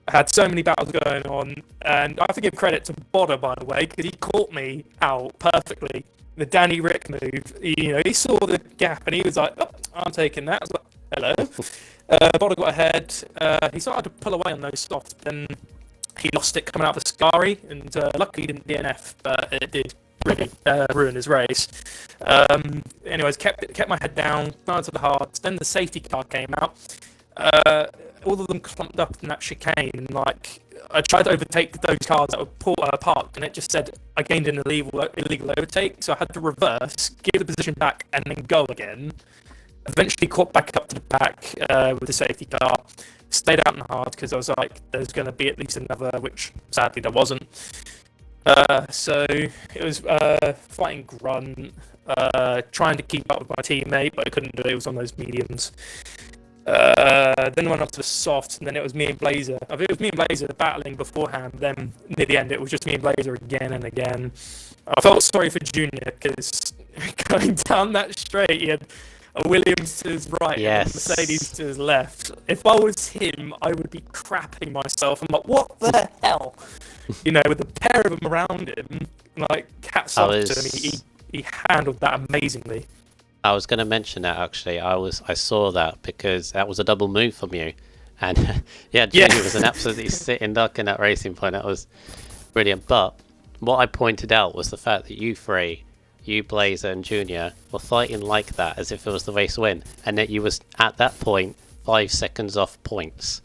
I had so many battles going on. And I have to give credit to Bodder, by the way, because he caught me out perfectly. The Danny Rick move, he saw the gap and he was like, oh, I'm taking that. I was like, hello. Bodder got ahead. He started to pull away on those softs, then he lost it coming out of the Scary, and luckily he didn't DNF, but it did really ruin his race. Anyways, kept my head down, started to the hards, then the safety car came out. All of them clumped up in that chicane, and I tried to overtake those cars that were parked, and it just said I gained an illegal overtake, so I had to reverse, give the position back, and then go again. Eventually caught back up to the back with the safety car. Stayed out in the hard because I was like, there's going to be at least another, which sadly there wasn't. So it was fighting grunt, trying to keep up with my teammate, but I couldn't do it. It was on those mediums. Then I went up to the softs, and then it was me and Blazer. I think it was me and Blazer battling beforehand. Then near the end, it was just me and Blazer again and again. I felt sorry for Junior because going down that straight, he had a Williams to his right and a Mercedes to his left. If I was him, I would be crapping myself. I'm like, what the hell? With a pair of them around him, hats off to him. He handled that amazingly. I was going to mention that actually. I saw that because that was a double move from you, and Junior was an absolutely sitting duck in that racing point. That was brilliant. But what I pointed out was the fact that you three, you, Blazer, and Junior, were fighting like that as if it was the race win, and that you was at that point 5 seconds off points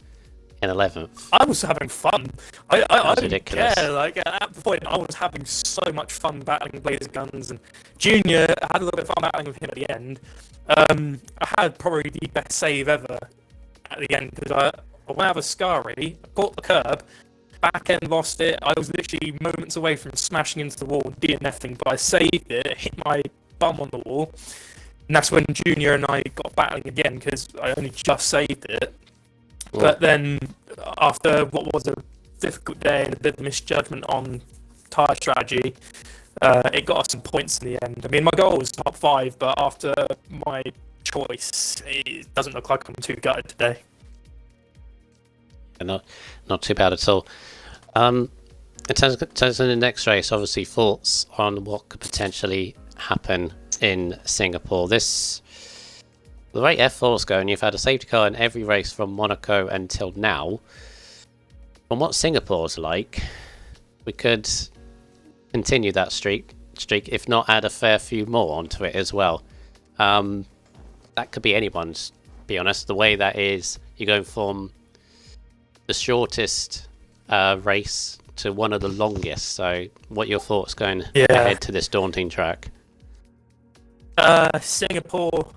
in 11th. I was having fun. I didn't ridiculous. care. At that point, I was having so much fun battling Blazer guns, and Junior had a little bit of fun battling with him at the end. I had probably the best save ever at the end because I went out of a Scary, caught the curb, back end lost it. I was literally moments away from smashing into the wall and DNFing, but I saved it, hit my bum on the wall, and that's when Junior and I got battling again because I only just saved it. But then, after what was a difficult day and a bit of misjudgment on tyre strategy, it got us some points in the end. I mean, my goal was top 5, but after my choice, it doesn't look like I'm too gutted today. Not too bad at all. In terms of the next race, obviously thoughts on what could potentially happen in Singapore. The rate F4's going, you've had a safety car in every race from Monaco until now. From what Singapore's like, we could continue that streak, if not add a fair few more onto it as well. That could be anyone's, to be honest. The way that is, you're going from the shortest race to one of the longest. So what are your thoughts going ahead to this daunting track? Singapore,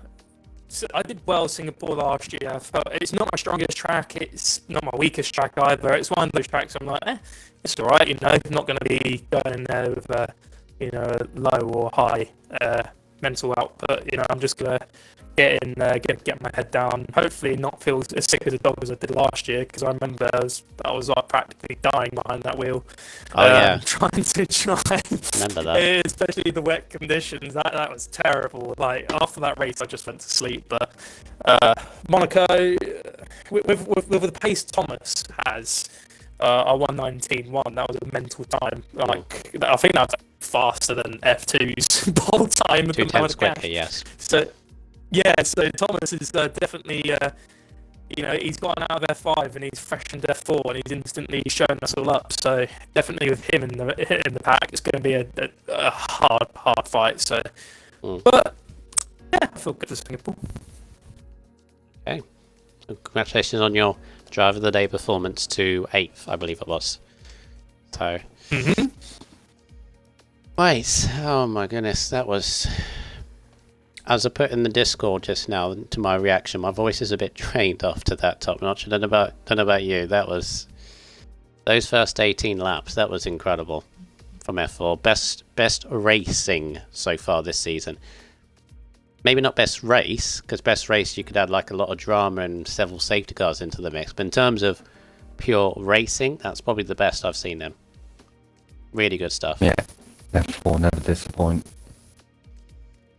I did well Singapore last year. I felt it's not my strongest track, it's not my weakest track either. It's one of those tracks I'm like, it's alright, not going to be going in there with a low or high mental output. I'm just going to get in there, get my head down, hopefully not feel as sick as a dog as I did last year, because I remember I was practically dying behind that wheel. Trying to remember that, especially the wet conditions. That was terrible. After that race I just went to sleep. But Monaco, with the pace Thomas has, a 1:19.1, that was a mental time. I think that's faster than F2's ball time. 2/10 quicker, yes. So Thomas is definitely, he's gotten out of F5 and he's fresh into F4 and he's instantly shown us all up. So definitely with him in the pack, it's going to be a hard fight. So, but I feel good for Singapore. Okay, so congratulations on your Driver of the Day performance to 8th, I believe it was. So, right. Oh my goodness, that was. As I put in the Discord just now to my reaction, my voice is a bit drained after that top notch. I don't know about you. That was those first 18 laps. That was incredible. from F4. Best racing so far this season. Maybe not best race, because best race you could add like a lot of drama and several safety cars into the mix. But in terms of pure racing, that's probably the best I've seen them. Really good stuff. Yeah, F4 never disappoint.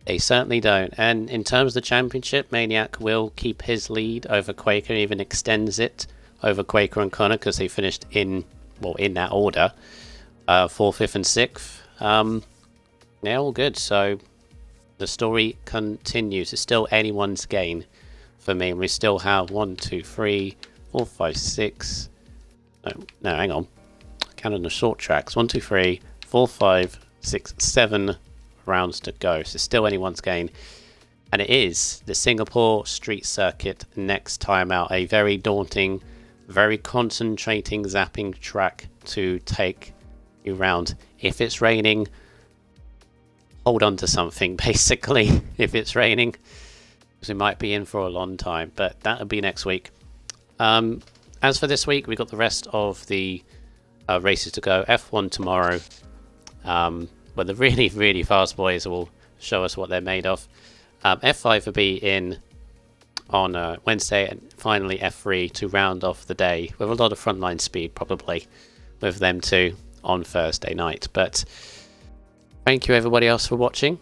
They certainly don't. And in terms of the championship, Maniac will keep his lead over Quaker, even extends it over Quaker and Connor, because they finished in that order, 4th, 5th, and 6th. They're all good. So the story continues. It's still anyone's gain for me. We still have 1, 2, 3, 4, 5, 6. No, hang on. Counting the short tracks. 1, 2, 3, 4, 5, 6, 7 rounds to go. So still anyone's gain. And it is the Singapore Street Circuit next time out. A very daunting, very concentrating, zapping track to take you round. If it's raining, hold on to something, basically, if it's raining. Because we might be in for a long time. But that'll be next week. As for this week, we've got the rest of the races to go. F1 tomorrow. But the really, really fast boys will show us what they're made of. F5 will be in on Wednesday, and finally F3 to round off the day with a lot of frontline speed, probably, with them two on Thursday night. But thank you everybody else for watching.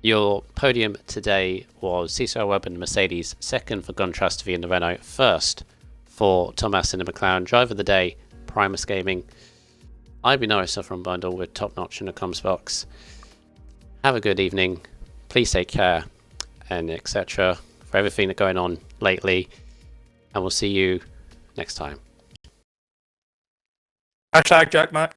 Your podium today was Cecil Webb and Mercedes, second for Gun Trust V and the Renault, first for Thomas and the McLaren, driver of the day, Primus Gaming. I've been RSF from Bundle with Top Notch in the comms box. Have a good evening. Please take care, and etc. for everything that's going on lately. And we'll see you next time. Hashtag Jack Mac.